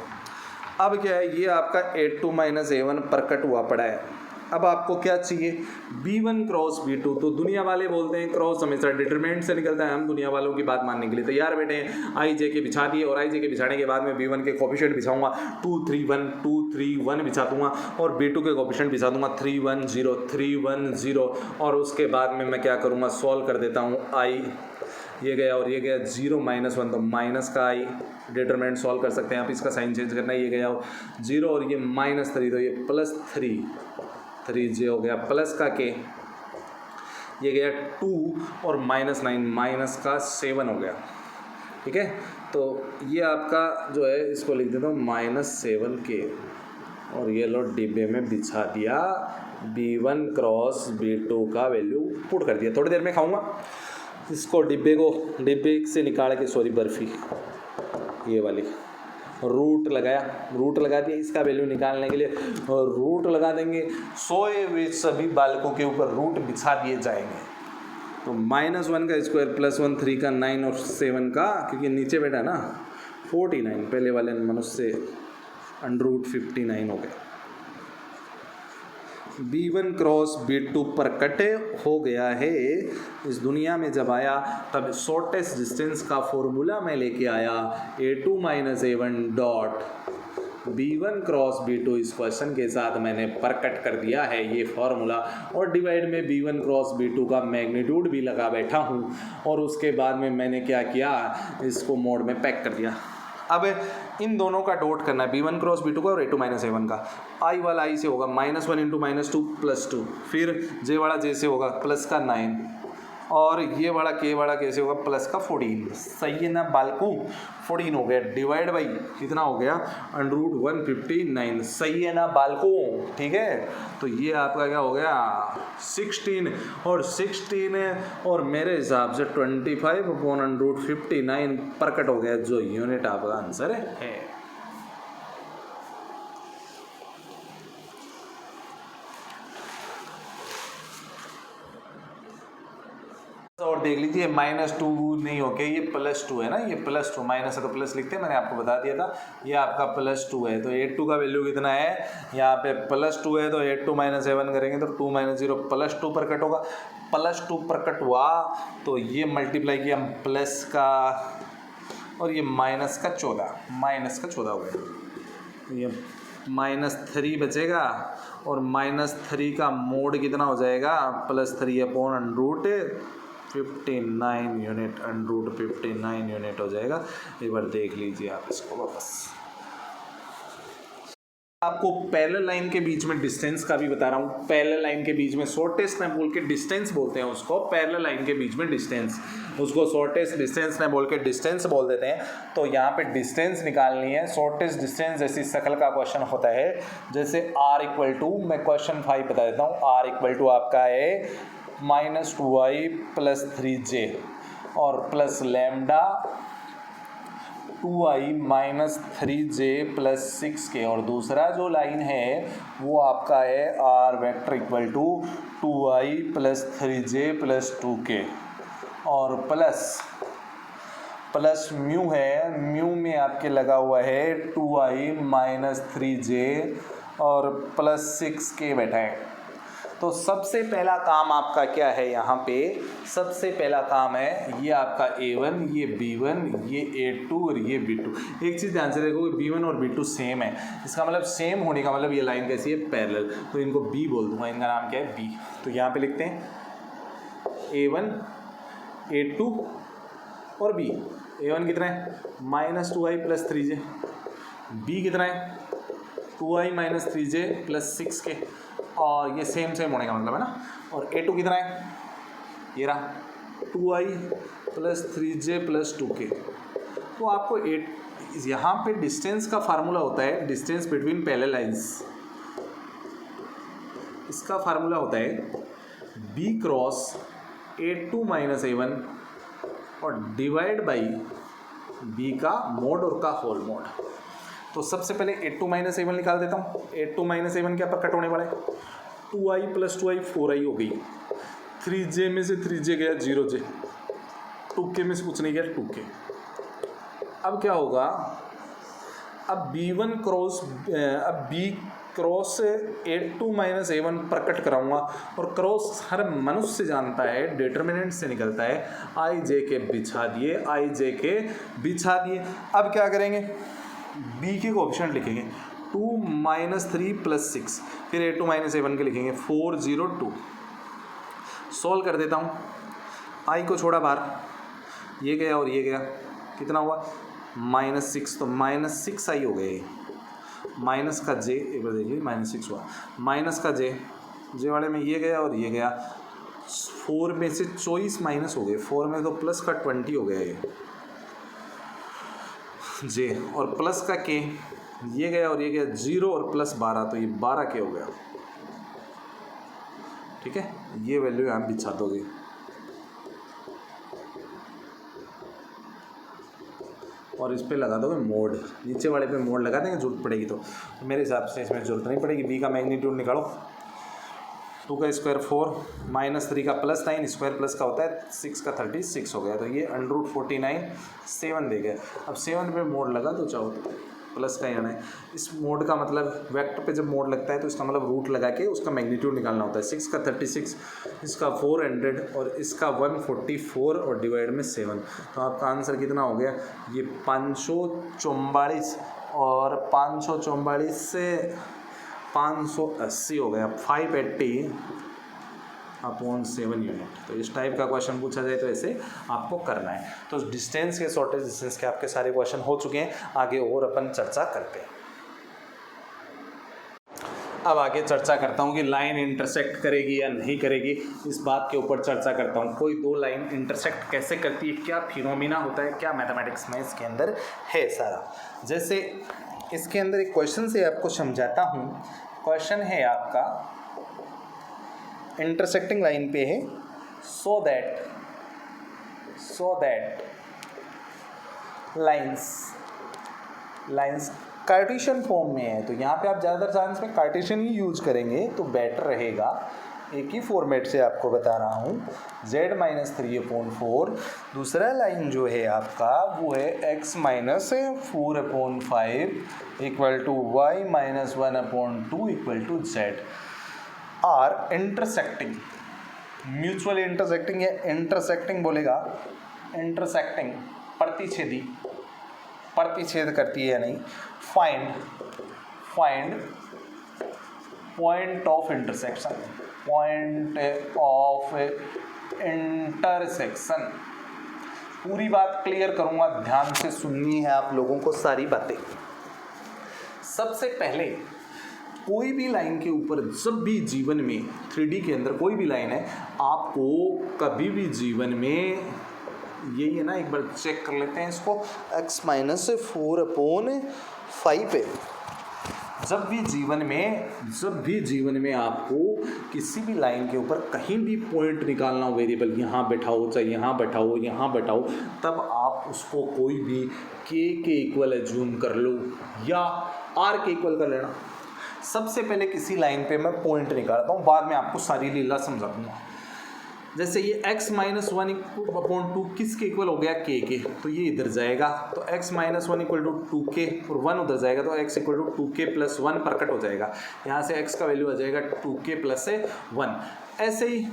अब क्या है, ये आपका A2 माइनस A1 प्रकट हुआ पड़ा है। अब आपको क्या चाहिए, B1 क्रॉस B2। तो दुनिया वाले बोलते हैं क्रॉस हमेशा डिटरमिनेंट से निकलता है, हम दुनिया वालों की बात मानने के लिए तैयार बैठे हैं। आई जे के बिछा दिए, और आई जे के बिछाने के बाद में B1 के कोफिशिएंट बिछाऊंगा 2 3 1 2 3 1 बिछा दूंगा, और B2 के कोफिशिएंट बिछा दूंगा 3 1 0 3 1 0, और उसके बाद में मैं क्या करूँगा, सॉल्व कर देता हूँ। आई ये गया और ये गया 0 माइनस 1, तो माइनस का आई डिटरमिनेंट सॉल्व कर सकते हैं आप, इसका साइन चेंज करना है, ये गया 0 और ये माइनस 3, तो ये प्लस 3J हो गया, प्लस का के ये गया 2 और माइनस 9 माइनस का 7 हो गया। ठीक है, तो ये आपका जो है इसको लिख देता हूँ -7K, और ये लो डिब्बे में बिछा दिया, B1 क्रॉस B2 का वैल्यू पुट कर दिया। थोड़ी देर में खाऊंगा इसको, डिब्बे से निकाल के, सॉरी बर्फ़ी ये वाली, रूट लगा दिया इसका वैल्यू निकालने के लिए, और रूट लगा देंगे, सोए हुए सभी बालकों के ऊपर रूट बिछा दिए जाएंगे। तो -1 का स्क्वायर प्लस 1 3 का 9 और 7 का, क्योंकि नीचे बैठा ना 49, पहले वाले मनुष्य से √59 हो गया। B1 क्रॉस B2 प्रकट हो गया है। इस दुनिया में जब आया तब शॉर्टेस्ट डिस्टेंस का फॉर्मूला मैं लेके आया, A2 minus A1 dot B1 cross B2 इस क्वेश्चन के साथ मैंने प्रकट कर दिया है ये फॉर्मूला, और डिवाइड में B1 क्रॉस B2 का मैग्नीट्यूड भी लगा बैठा हूँ, और उसके बाद में मैंने क्या किया, इसको मोड में पैक कर दिया। अब इन दोनों का डॉट करना है, B1 क्रॉस B2 का और A2 माइनस A1 का। I वाला I से होगा -1 इंटू -2 प्लस 2, फिर J वाला J से होगा प्लस का 9, और ये वाला K वाला कैसे होगा प्लस का 14। सही है ना बालकू, 14 हो गया, डिवाइड बाई कितना हो गया √159। सही है ना बालकू, ठीक है। तो ये आपका क्या हो गया 16, और 16 और मेरे हिसाब से 25/√59 प्रकट हो गया, जो यूनिट आपका आंसर है। और देख लीजिए -2 नहीं होके ये +2 है ना, ये +2, माइनस है तो प्लस लिखते हैं, मैंने आपको बता दिया था, ये आपका +2 है। तो A2 का वैल्यू कितना है, यहाँ पे +2 है, तो A2 माइनस A1 करेंगे तो 2 माइनस 0 +2 प्रकट होगा, +2 प्रकट हुआ तो ये मल्टीप्लाई किया प्लस का, और ये माइनस का 14 हो गया, ये -3 बचेगा, और -3 का मोड कितना हो जाएगा +3/√59 यूनिट, √59 यूनिट हो जाएगा। एक बार देख लीजिए आप इसको वापस। आपको पैरेलल लाइन के बीच में डिस्टेंस का भी बता रहा हूँ। पैरेलल लाइन के बीच में शॉर्टेस्ट ने बोल के डिस्टेंस बोलते हैं उसको, पैरेलल लाइन के बीच में डिस्टेंस, उसको शॉर्टेस्ट डिस्टेंस ने बोल के डिस्टेंस बोल देते हैं। तो यहाँ पे डिस्टेंस निकालनी है, शॉर्टेस्ट डिस्टेंस जैसी शक्ल का क्वेश्चन होता है, जैसे R = मैं क्वेश्चन 5 बता देता हूँ। R = आपका है -2I + 3J और plus lambda 2I - 3J + 6K, और दूसरा जो लाइन है वो आपका है R = 2I + 3J + 2K, और प्लस म्यू है, म्यू में आपके लगा हुआ है 2I - 3J और +6K बैठा है। तो सबसे पहला काम आपका क्या है यहाँ पे, सबसे पहला काम है ये आपका A1, ये B1, ये A2 और ये B2। एक चीज़ ध्यान से देखो, B1 और B2 सेम है, इसका मतलब सेम होने का मतलब ये लाइन कैसी है, पैरेलल, तो इनको B बोल दूंगा, इनका नाम क्या है B। तो यहाँ पे लिखते हैं A1, A2 और B। A1 कितना है -2i + 3j, B कितना है 2i - 3j + 6k, और ये सेम होने का मतलब है ना। और A2 कितना है, ये रहा 2i + 3j + 2k। तो आपको यहाँ पे डिस्टेंस का फार्मूला होता है, डिस्टेंस बिटवीन पैरेलल लाइंस, इसका फार्मूला होता है B क्रॉस A2 - A1 और डिवाइड बाई B का मोड और का होल मोड। तो सबसे पहले A2 - A1 निकाल देता हूँ। A2 - A1 क्या पर कट होने वाला है, 2i + 2i 4i हो गई, 3j में से 3j गया 0j, 2k में से कुछ नहीं गया 2k। अब क्या होगा, अब B1 क्रॉस अब B क्रॉस A2 - A1 प्रकट कराऊंगा, और क्रॉस हर मनुष्य जानता है डिटर्मिनेंट से निकलता है, आई जे के बिछा दिए, आई जे के बिछा दिए। अब क्या करेंगे, B के कोएफिशिएंट लिखेंगे 2 - 3 + 6, फिर A2 - A1 के लिखेंगे 4 0 2। सॉल्व कर देता हूँ, आई को छोड़ा बाहर, ये गया और ये गया, कितना हुआ -6, तो -6i हो गए, माइनस का j, एक बार देखिए -6 हुआ, माइनस का जे वाले में ये गया और ये गया, 4 में से 24 माइनस हो गए, 4 में तो प्लस का 20 हो गया ये जे, और प्लस का k, ये गया और ये गया 0 और +12, तो ये 12k हो गया। ठीक है, ये वैल्यू यहाँ बिछा दोगे, और इस पे लगा दोगे मोड, नीचे वाले पे मोड लगा देंगे, जरूरत पड़ेगी तो मेरे हिसाब से इसमें जरूरत नहीं पड़ेगी। B का मैग्नीट्यूड निकालो, 2 का स्क्वायर 4 -3 का +9, स्क्वायर प्लस का होता है 6 का 36 हो गया, तो ये √49 7 दे गया। अब 7 पे मोड लगा तो चाहो तो प्लस का ही आना है। इस मोड का मतलब वेक्टर पे जब मोड लगता है तो इसका मतलब रूट लगा के उसका मैग्नीट्यूड निकालना होता है। 6 का 36, इसका 400 और इसका 144 और डिवाइड में 7, तो आपका आंसर कितना हो गया, ये 544, और 544 से 580 हो गया, 580/7 यूनिट। तो इस टाइप का क्वेश्चन पूछा जाए तो ऐसे आपको करना है। तो डिस्टेंस के, शॉर्टेज डिस्टेंस के आपके सारे क्वेश्चन हो चुके हैं, आगे और अपन चर्चा करते हैं। अब आगे चर्चा करता हूँ कि लाइन इंटरसेक्ट करेगी या नहीं करेगी, इस बात के ऊपर चर्चा करता हूँ। कोई दो लाइन इंटरसेक्ट कैसे करती है, क्या फिनोमिना होता है, क्या मैथमेटिक्स में इसके अंदर है सारा। जैसे इसके अंदर एक क्वेश्चन से आपको समझाता हूँ। क्वेश्चन है आपका, इंटरसेक्टिंग लाइन पे है, so that lines Cartesian form में है, तो यहाँ पे आप ज़्यादातर चांस में कार्टेशियन ही यूज करेंगे तो बेटर रहेगा। एक ही फॉर्मेट से आपको बता रहा हूँ, z - 3/4, दूसरा लाइन जो है आपका वो है x - 4/5 = y - 1/2 = z are intersecting, mutual intersecting या इंटरसेक्टिंग बोलेगा, इंटरसेक्टिंग प्रतिच्छेद करती है या नहीं। फाइंड पॉइंट ऑफ इंटरसेक्शन, पूरी बात क्लियर करूंगा, ध्यान से सुननी है आप लोगों को सारी बातें। सबसे पहले कोई भी लाइन के ऊपर, जब भी जीवन में 3D के अंदर कोई भी लाइन है, आपको कभी भी जीवन में यही है ना, एक बार चेक कर लेते हैं इसको, x - 4/5 है। जब भी जीवन में आपको किसी भी लाइन के ऊपर कहीं भी पॉइंट निकालना हो, वेरिएबल यहाँ बैठाओ, चाहे यहाँ बैठाओ, तब आप उसको कोई भी के इक्वल एज्यूम कर लो या r के इक्वल कर लेना। सबसे पहले किसी लाइन पे मैं पॉइंट निकालता हूँ, बाद में आपको सारी लीला समझा दूंगा। जैसे ये x minus one upon two किसके इक्वल हो गया k के, तो ये इधर जाएगा तो x minus one equal to two K और वन उधर जाएगा तो x equal to two K plus one प्रकट हो जाएगा। यहाँ से x का वैल्यू आ जाएगा टू के प्लस से वन। ऐसे ही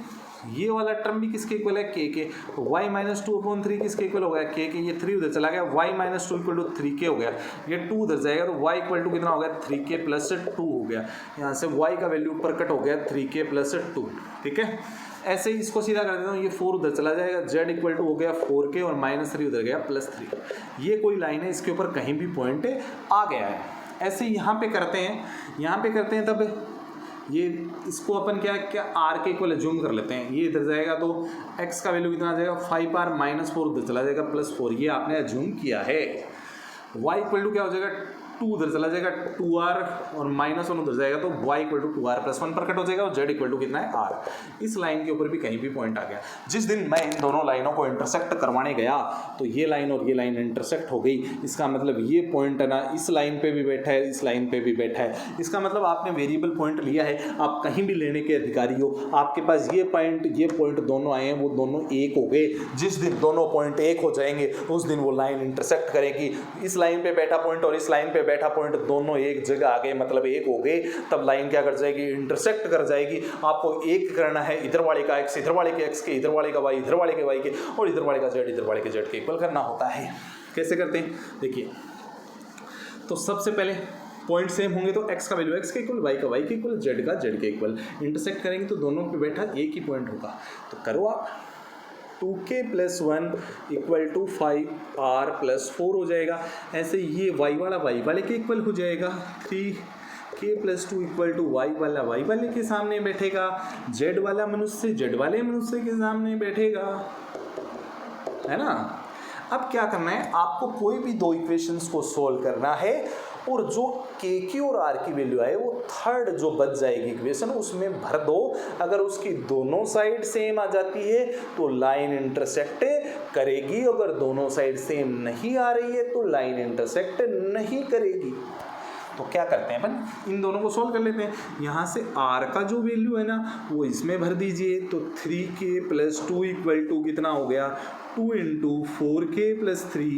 ये वाला टर्म भी किसके इक्वल है k के, y minus two upon three किसके इक्वल हो गया k के, ये थ्री उधर चला गया y minus two equal to three K हो गया, ये टू उधर जाएगा तो y इक्वल टू कितना हो गया थ्री के प्लस टू हो गया। यहाँ से y का वैल्यू प्रकट हो गया थ्री के प्लस टू। ठीक है, ऐसे ही इसको सीधा कर देता हूँ, ये फोर उधर चला जाएगा, z इक्वल टू हो गया फोर के और माइनस थ्री उधर गया प्लस थ्री। ये कोई लाइन है, इसके ऊपर कहीं भी पॉइंट आ गया है। ऐसे ही यहाँ पे करते हैं, तब ये इसको अपन क्या r के इक्वल जूम कर लेते हैं, ये इधर जाएगा तो x का वैल्यू कितना आ जाएगा 5r माइनस फोर उधर चला जाएगा प्लस फोर, ये आपने जूम किया है। y इक्वल टू क्या हो जाएगा टू उधर चला जाएगा 2r और माइनस वन उधर जाएगा तो y equal to 2r plus one प्रकट हो जाएगा और z इक्वल टू कितना है r। इस लाइन के ऊपर भी कहीं भी पॉइंट आ गया। जिस दिन मैं इन दोनों लाइनों को इंटरसेक्ट करवाने गया तो ये लाइन और ये लाइन इंटरसेक्ट हो गई। इसका मतलब ये पॉइंट है ना इस लाइन पे भी बैठा है, इस लाइन पे भी बैठा है। इसका मतलब आपने वेरिएबल पॉइंट लिया है, आप कहीं भी लेने के अधिकारी हो। आपके पास ये पॉइंट दोनों आए हैं, वो दोनों एक हो गए। जिस दिन दोनों पॉइंट एक हो जाएंगे उस दिन वो लाइन इंटरसेक्ट करेगी। इस लाइन पे बैठा पॉइंट और इस लाइन पे बैठा पॉइंट दोनों एक जगह आ गए, मतलब एक हो गए, तब लाइन क्या कर जाएगी इंटरसेक्ट कर जाएगी। आपको एक करना है, इधर वाले का x इधर वाले के x के, इधर वाले का y इधर वाले के y के और इधर वाले का z इधर वाले के z के इक्वल करना होता है। कैसे करते हैं देखिए, तो सबसे पहले पॉइंट सेम होंगे तो x का वैल्यू x के इक्वल, y का y के इक्वल, z का z के इक्वल। इंटरसेक्ट करेंगे तो दोनों पे बैठा एक ही पॉइंट होगा। तो करो आप 2k plus one equal to 5r plus four हो जाएगा। ऐसे ये y वाला y वाले के इक्वल हो जाएगा, 3k plus two equal to y वाला y वाले के सामने बैठेगा, z वाला मनुष्य z वाले मनुष्य के सामने बैठेगा, है ना। अब क्या करना है, आपको कोई भी दो इक्वेशंस को सोल्व करना है और जो k की और r की वैल्यू आए वो थर्ड जो बच जाएगी इक्वेशन उसमें भर दो। अगर उसकी दोनों साइड सेम आ जाती है तो लाइन इंटरसेक्ट करेगी, अगर दोनों साइड सेम नहीं आ रही है तो लाइन इंटरसेक्ट नहीं करेगी। तो क्या करते हैं अपन, इन दोनों को सॉल्व कर लेते हैं। यहाँ से r का जो वैल्यू है ना वो इसमें भर दीजिए, तो 3k plus two equal to कितना हो गया 2 into 4k plus three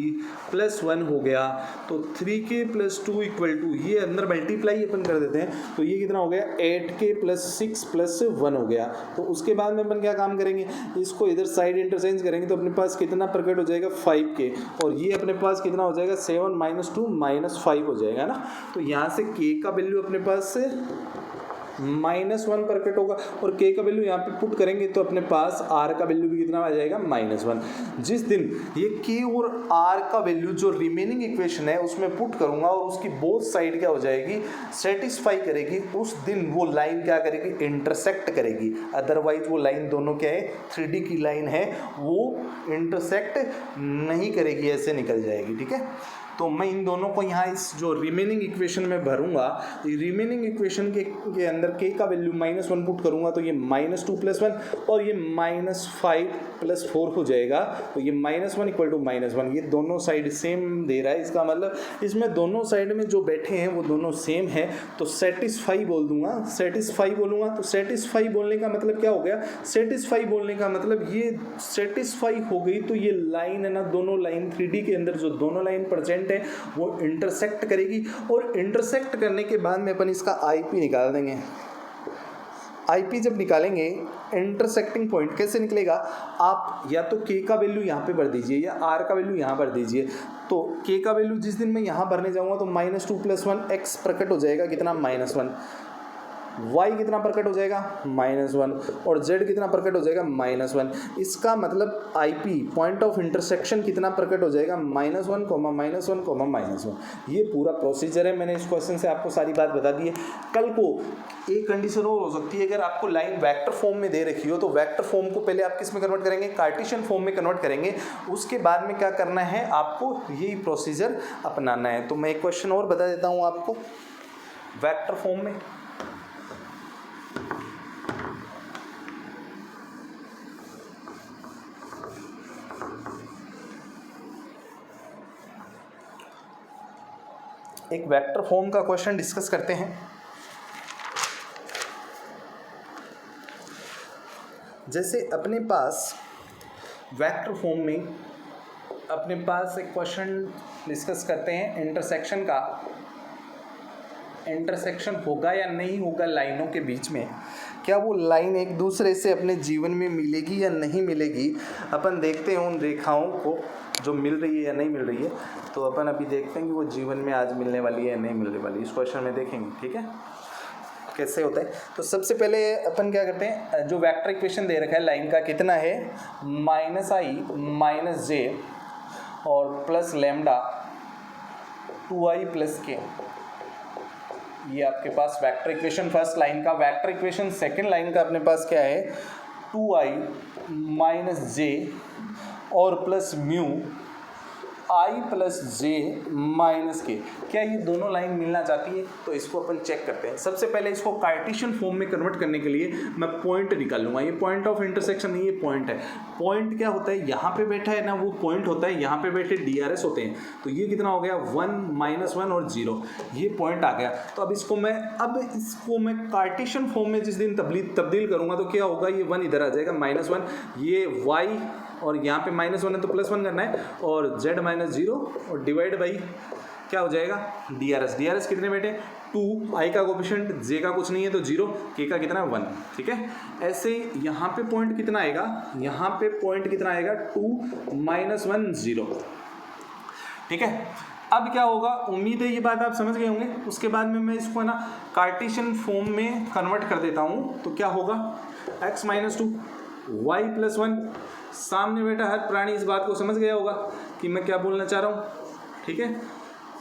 plus one हो गया। तो 3k plus two equal to ये अंदर मल्टीप्लाई अपन कर देते हैं तो ये कितना हो गया 8k plus six plus one हो गया। तो उसके बाद में अपन क्या काम करेंगे, इसको इधर साइड इंटरचेंज करेंगे तो अपने पास कितना प्रकट हो जाएगा 5k और ये अपने पास कितना हो जाएगा 7 माइनस टू माइनस 5 हो जाएगा ना। तो यहाँ से k का वैल्यू अपने पास से माइनस वन प्रकट होगा और k का वैल्यू यहाँ पे पुट करेंगे तो अपने पास r का वैल्यू भी कितना आ जाएगा माइनस वन। जिस दिन ये k और r का वैल्यू जो रिमेनिंग इक्वेशन है उसमें पुट करूँगा और उसकी बोथ साइड क्या हो जाएगी सेटिस्फाई करेगी, उस दिन वो लाइन क्या करेगी इंटरसेक्ट करेगी। अदरवाइज वो लाइन दोनों क्या है 3D की लाइन है, वो इंटरसेक्ट नहीं करेगी, ऐसे निकल जाएगी। ठीक है, तो मैं इन दोनों को यहाँ इस जो रिमेनिंग इक्वेशन में भरूंगा, रिमेनिंग इक्वेशन के अंदर k का वैल्यू माइनस वन पुट करूंगा तो ये माइनस टू प्लस वन और ये माइनस फाइव प्लस फोर हो जाएगा। तो ये minus one equal to minus one, ये दोनों साइड सेम दे रहा है। इसका मतलब इसमें दोनों साइड में जो बैठे हैं वो दोनों सेम है। तो सेटिस्फाई बोल दूंगा, सेटिस्फाई बोलूँगा तो सेटिस्फाई बोलने का मतलब क्या हो गया, सेटिस्फाई बोलने का मतलब ये सेटिस्फाई हो गई तो ये लाइन है ना, दोनों लाइन 3D के अंदर जो दोनों लाइन प्रेजेंट है वो इंटरसेक्ट करेगी और इंटरसेक्ट करने के बाद में अपन इसका आईपी निकाल देंगे। आईपी जब निकालेंगे इंटरसेक्टिंग पॉइंट कैसे निकलेगा, आप या तो k का वैल्यू यहाँ पे भर दीजिए या r का वैल्यू यहाँ भर दीजिए। तो k का वैल्यू जिस दिन मैं यहाँ भरने जाऊँगा तो minus two plus one x प्रकट हो जाएगा कितना माइनस वन, y कितना प्रकट हो जाएगा माइनस वन और z कितना प्रकट हो जाएगा माइनस वन। इसका मतलब IP पॉइंट ऑफ इंटरसेक्शन कितना प्रकट हो जाएगा minus one comma minus one comma minus one. ये पूरा प्रोसीजर है, मैंने इस क्वेश्चन से आपको सारी बात बता दी है। कल को एक कंडीशन और हो सकती है, अगर आपको लाइन वेक्टर फॉर्म में दे रखी हो तो वेक्टर फॉर्म को पहले आप किस में कन्वर्ट करेंगे, कार्टेशियन फॉर्म में कन्वर्ट करेंगे। उसके बाद में क्या करना है, आपको यही प्रोसीजर अपनाना है। तो मैं एक क्वेश्चन और बता देता हूँ आपको वेक्टर फॉर्म में। एक वेक्टर फॉर्म का क्वेश्चन डिस्कस करते हैं। जैसे अपने पास वेक्टर फॉर्म में अपने पास एक क्वेश्चन डिस्कस करते हैं इंटरसेक्शन का। इंटरसेक्शन होगा या नहीं होगा लाइनों के बीच में, क्या वो लाइन एक दूसरे से अपने जीवन में मिलेगी या नहीं मिलेगी। अपन देखते हैं उन रेखाओं को जो मिल रही है या नहीं मिल रही है। तो अपन अभी देखते हैं कि वो जीवन में आज मिलने वाली है या नहीं मिलने वाली, इस क्वेश्चन में देखेंगे। ठीक है, कैसे होता है। तो सबसे पहले अपन क्या करते हैं, जो वेक्टर इक्वेशन दे रखा है लाइन का कितना है, -i - j और प्लस लैम्डा 2i + k। ये आपके पास वेक्टर इक्वेशन फर्स्ट लाइन का। वेक्टर इक्वेशन सेकंड लाइन का अपने पास क्या है, 2i - j और plus mu i + j - k। क्या ये दोनों लाइन मिलना चाहती है? तो इसको अपन चेक करते हैं। सबसे पहले इसको कार्टेशियन फॉर्म में कन्वर्ट करने के लिए मैं पॉइंट निकालूंगा। ये पॉइंट ऑफ इंटरसेक्शन नहीं, ये पॉइंट है। पॉइंट क्या होता है, यहाँ पे बैठा है ना वो पॉइंट होता है, यहाँ पे बैठे DRS होते हैं। तो ये कितना हो गया, 1 - 1 और 0, ये पॉइंट आ गया। तो अब इसको मैं कार्टेशियन फॉर्म में जिस दिन तब्दील करूंगा तो क्या होगा, ये 1 इधर आ जाएगा, -1, ये y और यहाँ पे -1 है तो +1 करना है, और z - 0 और डिवाइड बाई क्या हो जाएगा, DRS कितने बेटे 2, i का कोफिशिएंट, j का कुछ नहीं है तो 0, k का कितना 1। ठीक है, ऐसे यहाँ पे पॉइंट कितना आएगा, यहाँ पे पॉइंट कितना आएगा 2 - 1 0। ठीक है, अब क्या होगा, उम्मीद है ये बात आप समझ गए होंगे। उसके बाद में मैं इसको ना कार्टेशियन फॉर्म में कन्वर्ट कर देता हूँ। तो क्या होगा, x - 2 y + 1। सामने बैठा हर प्राणी इस बात को समझ गया होगा कि मैं क्या बोलना चाह रहा हूँ। ठीक है,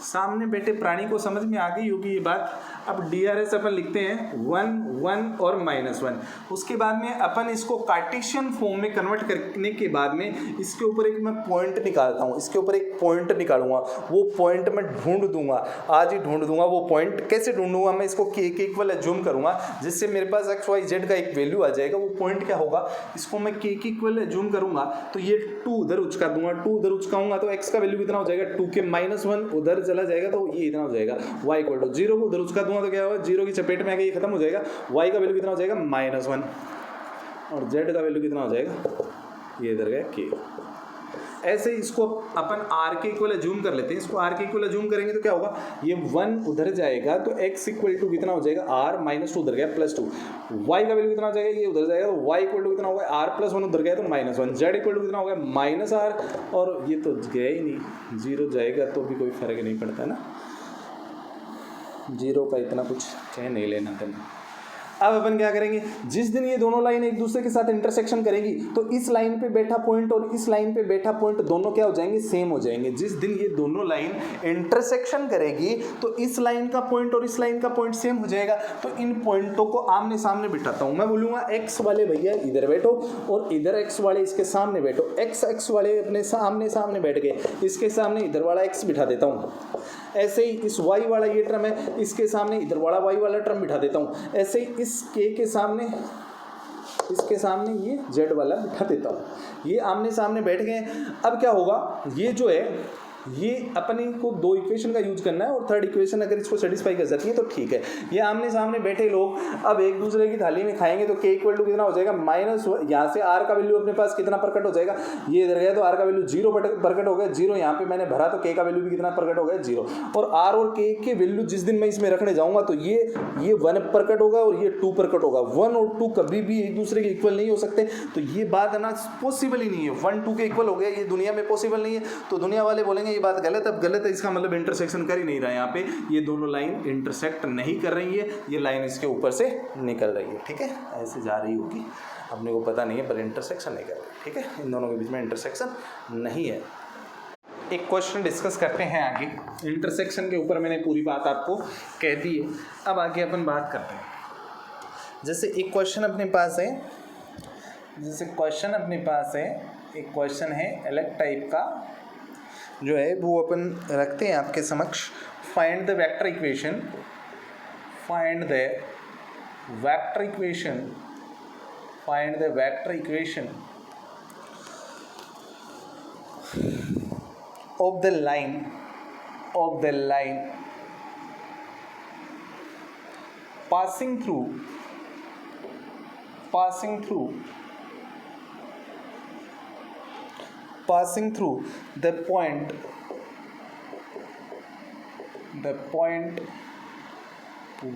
सामने बैठे प्राणी को समझ में आ गई होगी ये बात। अब DRS अपन लिखते हैं 1 1 और -1। उसके बाद में अपन इसको कार्टेशियन फॉर्म में कन्वर्ट करने के बाद में इसके ऊपर एक मैं पॉइंट निकालता हूँ। इसके ऊपर एक पॉइंट निकालूंगा, वो पॉइंट मैं ढूंढ दूंगा, आज ही ढूंढ दूंगा। वो पॉइंट कैसे ढूंढूंगा, मैं इसको k के इक्वल जूम करूंगा जिससे मेरे पास x y z का एक वैल्यू आ जाएगा। वो पॉइंट क्या होगा, इसको मैं k के इक्वल जूम करूंगा तो ये 2 उधर उचका दूंगा, 2 उधर उचकाऊंगा तो x का वैल्यू कितना हो जाएगा, 2 के -1 उधर चला जाएगा तो ये इतना हो जाएगा। y = 0 को उधर उचका दूंगा तो क्या होगा, 0 की चपेट में आके ये खत्म हो जाएगा। y का वैल्यू कितना हो जाएगा, -1 और z का वैल्यू कितना हो जाएगा, ये इधर गया k। ऐसे इसको अपन r के इक्वल जूम कर लेते हैं। इसको r के इक्वल जूम करेंगे तो क्या होगा, ये 1 उधर जाएगा तो x = कितना हो जाएगा, r - 2 उधर गया +2। y का वैल्यू कितना हो जाएगा, ये उधर जाएगा तो y = कितना होगा, r + 1 उधर गया तो -1। z = कितना होगा, -r, और ये तो गया ही नहीं, 0 जाएगा तो भी कोई फर्क नहीं पड़ता ना, 0 का इतना कुछ कह नहीं लेना देना। अब अपन क्या करेंगे, जिस दिन ये दोनों लाइन एक दूसरे के साथ इंटरसेक्शन करेंगी तो इस लाइन पे बैठा पॉइंट और इस लाइन पे बैठा पॉइंट दोनों क्या हो जाएंगे, सेम हो जाएंगे। जिस दिन ये दोनों लाइन इंटरसेक्शन करेगी तो इस लाइन का पॉइंट और इस लाइन का पॉइंट सेम हो जाएगा। तो इन पॉइंटों को आमने सामने बिठाता हूँ। मैं बोलूँगा x वाले भैया इधर बैठो और इधर x वाले इसके सामने बैठो। x वाले अपने सामने सामने बैठ गए, इसके सामने इधर वाला x बिठा देता हूँ। ऐसे ही इस y वाला ये टर्म है, इसके सामने इधर वाला y वाला टर्म बिठा देता हूँ। ऐसे ही इस k के सामने, इसके सामने ये z वाला बिठा देता हूँ। ये आमने सामने बैठ गए। अब क्या होगा, ये जो है ये अपने को 2 इक्वेशन का यूज करना है और थर्ड इक्वेशन अगर इसको सेटिस्फाई कर जाती है तो ठीक है। ये आमने सामने बैठे लोग अब एक दूसरे की थाली में खाएंगे तो k = कितना हो जाएगा, -1। यहाँ से r का वैल्यू अपने पास कितना प्रकट हो जाएगा, ये इधर गया तो r का वैल्यू 0 प्रकट हो गया, 0 यहाँ पे मैंने भरा तो k का वैल्यू भी कितना प्रकट हो गया, 0। और r और k के वैल्यू जिस दिन मैं इसमें रखने जाऊँगा तो ये 1 प्रकट होगा और ये 2 प्रकट होगा। 1 और 2 कभी भी एक दूसरे के इक्वल नहीं हो सकते। तो ये बात है ना, पॉसिबल ही नहीं है। 1 2 के इक्वल हो गया, ये दुनिया में पॉसिबल नहीं है। तो दुनिया वाले बोलेंगे ये बात गलत। अब गलत है इसका मतलब इंटरसेक्शन कर ही नहीं रहा है। यहाँ पे ये दोनों लाइन इंटरसेक्ट नहीं कर रही है, ये लाइन इसके ऊपर से निकल रही है। ठीक है, ऐसे जा रही होगी, अपने को पता नहीं है, पर इंटरसेक्शन नहीं कर रही। ठीक है, इन दोनों के बीच में इंटरसेक्शन नहीं है। एक क्वेश्चन डिस्कस करते हैं आगे। इंटरसेक्शन के ऊपर मैंने पूरी बात आपको कह दी है, अब आगे अपन बात करते हैं। जैसे एक क्वेश्चन अपने पास है, एक क्वेश्चन है अलग टाइप का जो है वो अपन रखते हैं आपके समक्ष। Find the vector equation, find the vector equation of the line passing through passing through the point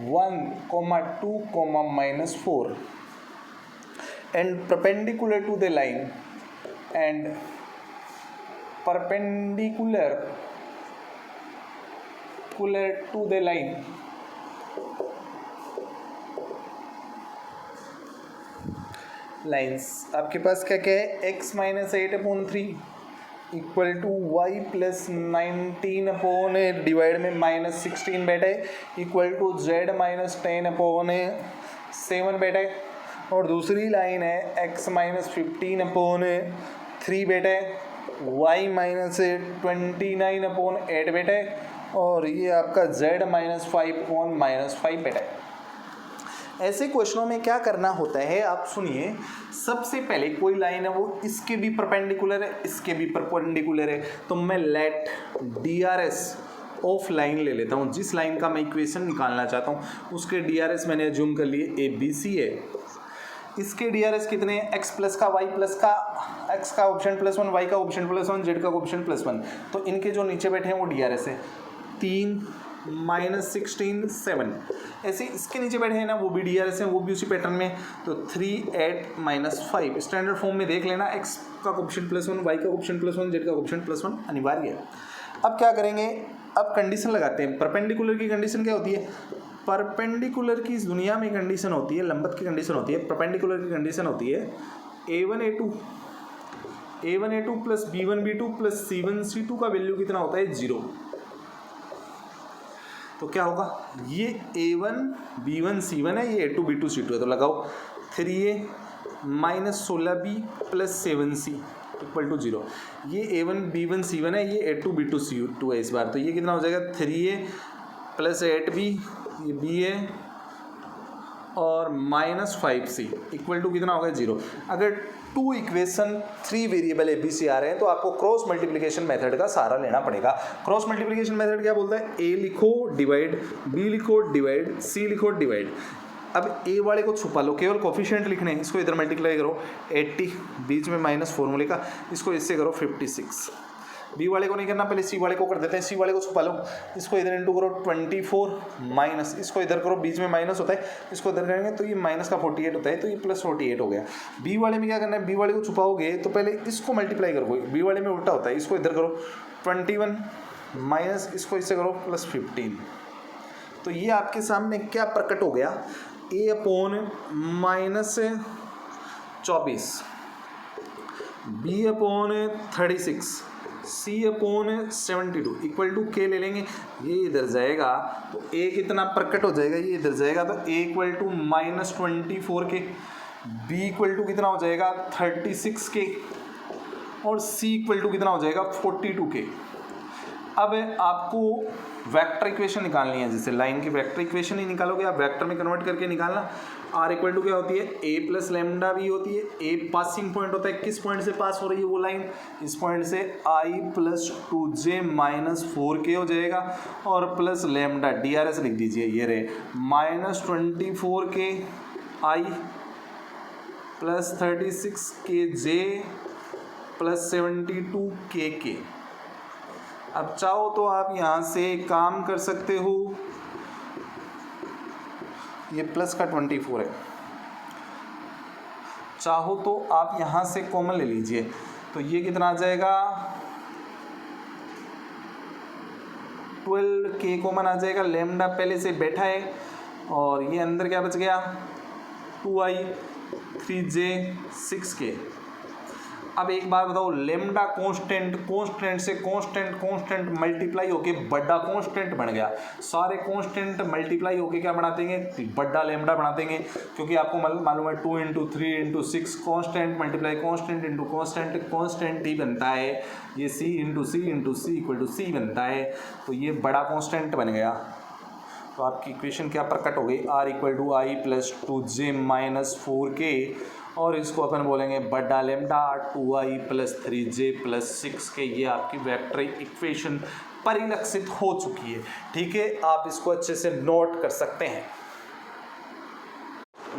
1, 2, -4 and perpendicular to the line lines आपके पास क्या क्या है, x - 8/3 equal to y + 19 divide में -16 बेटा है इक्वल टू z - 10/7 बेटा है, और दूसरी लाइन है x - 15/3 बेटा है, y - 29/8 बेटा है, और ये आपका z - 5/5 बेटा है। ऐसे क्वेश्चनों में क्या करना होता है, आप सुनिए। सबसे पहले कोई लाइन है वो इसके भी परपेंडिकुलर है, इसके भी परपेंडिकुलर है, तो मैं लेट DRS ऑफ लाइन ले लेता हूँ। जिस लाइन का मैं इक्वेशन निकालना चाहता हूँ उसके DRS मैंने अज्यूम कर लिए ABC है। इसके DRS कितने हैं, x प्लस का y प्लस का, x का ऑप्शन +1, y का ऑप्शन +1, z का ऑप्शन +1, तो इनके जो नीचे बैठे हैं वो DRS है 3 -16 7। ऐसे इसके नीचे बैठे हैं ना वो भी DRS हैं, वो भी उसी पैटर्न में, तो 3 8 -5 स्टैंडर्ड फॉर्म में देख लेना। x का ऑप्शन +1, y का ऑप्शन +1, z का ऑप्शन +1 अनिवार्य है। अब क्या करेंगे, अब कंडीशन लगाते हैं। परपेंडिकुलर की कंडीशन क्या होती है, परपेंडिकुलर की इस दुनिया में कंडीशन होती है, लंबवत की कंडीशन होती है, परपेंडिकुलर की कंडीशन होती है A1 A2 plus B1 B2 plus C1 C2 का वैल्यू कितना होता है 0। तो क्या होगा, ये A1 B1 C1 है, ये A2 B2 C2 है, तो लगाओ 3A - 16B plus 7C equal to 0। ये A1 B1 C1 है, ये A2 B2 C2 है इस बार, तो ये कितना हो जाएगा 3A प्लस 8B, ये B है, और -5C इक्वल टू कितना होगा 0। अगर 2 इक्वेशन 3 वेरिएबल ABC आ रहे हैं तो आपको क्रॉस मल्टीप्लिकेशन मेथड का सहारा लेना पड़ेगा। क्रॉस मल्टीप्लिकेशन मेथड क्या बोलता है, A लिखो डिवाइड, B लिखो डिवाइड, C लिखो डिवाइड। अब A वाले को छुपा लो, केवल कोफिशिएंट लिखने हैं, इसको इधर मल्टीप्लाई करो 80, बीच में माइनस फॉर्मूले का, इसको इससे करो 56। बी वाले को नहीं करना, पहले सी वाले को कर देते हैं। सी वाले को छुपा लो, इसको इधर इंटू करो 24 माइनस, इसको इधर करो, बीच में माइनस होता है, इसको इधर करेंगे तो ये माइनस का 48 होता है, तो ये प्लस 48 हो गया। बी वाले में क्या करना है, बी वाले को छुपाओगे तो पहले इसको मल्टीप्लाई करो, बी वाले में उल्टा होता है, इसको इधर करो 21 माइनस, इसको इससे करो प्लस 15। तो ये आपके सामने क्या प्रकट हो गया, A/-24, B/36, C/72 equal to K ले लेंगे, ये इधर जाएगा तो A कितना प्रकट हो जाएगा, ये इधर जाएगा तो A equal to -24K, B equal to कितना हो जाएगा 36K, और C इक्वल टू कितना हो जाएगा 42K। अब आपको वेक्टर इक्वेशन निकालनी है, जैसे लाइन की वेक्टर इक्वेशन ही निकालोगे आप, वेक्टर में कन्वर्ट करके निकालना। R इक्वल टू क्या होती है, A प्लस लैम्डा भी होती है। A पासिंग पॉइंट होता है, किस पॉइंट से पास हो रही है वो लाइन, इस पॉइंट से I plus 2J minus 4K हो जाएगा, और प्लस लैम्डा DRS लिख दीजिए, ये रहे -24K I plus 36KJ plus 72KK। अब चाहो तो आप यहाँ से काम कर सकते हो, ये प्लस का 24 है, चाहो तो आप यहाँ से कॉमन ले लीजिए, तो ये कितना आ जाएगा 12K कॉमन आ जाएगा, लैम्डा पहले से बैठा है, और ये अंदर क्या बच गया 2I 3J 6K। अब एक बात बताओ, लेमडा कांस्टेंट से कांस्टेंट मल्टीप्लाई होके बड़ा कांस्टेंट बन गया, सारे कांस्टेंट मल्टीप्लाई होके क्या बना देंगे, बड़ा लेमडा बना देंगे, क्योंकि आपको मालूम है 2 × 3 × 6 constant multiply constant into constant ही बनता है, ये C × C × C = C बनता है, तो ये बड़ा कांस्टेंट बन गया। तो आपकी इक्वेशन क्या प्रकट हो गई, R equal to I plus 2J minus 4K, और इसको अपन बोलेंगे बड़ा lambda 2I plus 3J plus 6K। ये आपकी वेक्टर इक्वेशन परिलक्षित हो चुकी है। ठीक है, आप इसको अच्छे से नोट कर सकते हैं।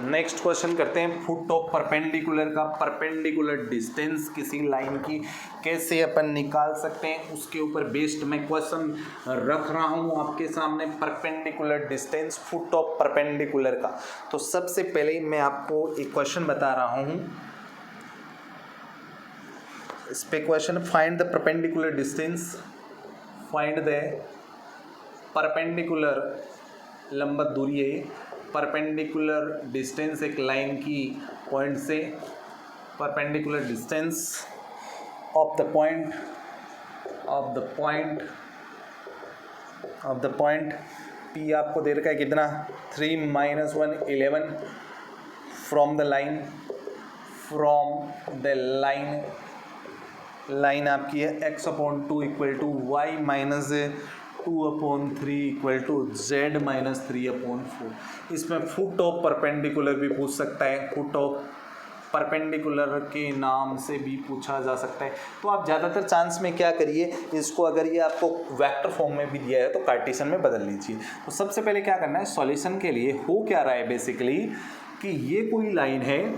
नेक्स्ट क्वेश्चन करते हैं फुट ऑफ परपेंडिकुलर का परपेंडिकुलर डिस्टेंस किसी लाइन की कैसे अपन निकाल सकते हैं उसके ऊपर बेस्ड मैं क्वेश्चन रख रहा हूं आपके सामने। Perpendicular distance foot of perpendicular का, तो सबसे पहले मैं आपको एक क्वेश्चन बता रहा हूं। इस पे question, find the perpendicular distance, find the perpendicular, लंबत दूरी है, परपेंडिकुलर डिस्टेंस एक लाइन की पॉइंट से, perpendicular distance of the point P आपको दे रखा है कितना 3 - 1 11 फ्रॉम द लाइन आपकी है x/2 equal to y - 2/3 equal to z - 3/4। इसमें फुट ऑफ परपेंडिकुलर भी पूछ सकता है, फुट ऑफ परपेंडिकुलर के नाम से भी पूछा जा सकता है। तो आप ज़्यादातर चांस में क्या करिए, इसको अगर ये आपको वेक्टर फॉर्म में भी दिया है तो कार्टेशियन में बदल लीजिए। तो सबसे पहले क्या करना है, सॉल्यूशन के लिए हो क्या रहा है बेसिकली कि ये कोई लाइन है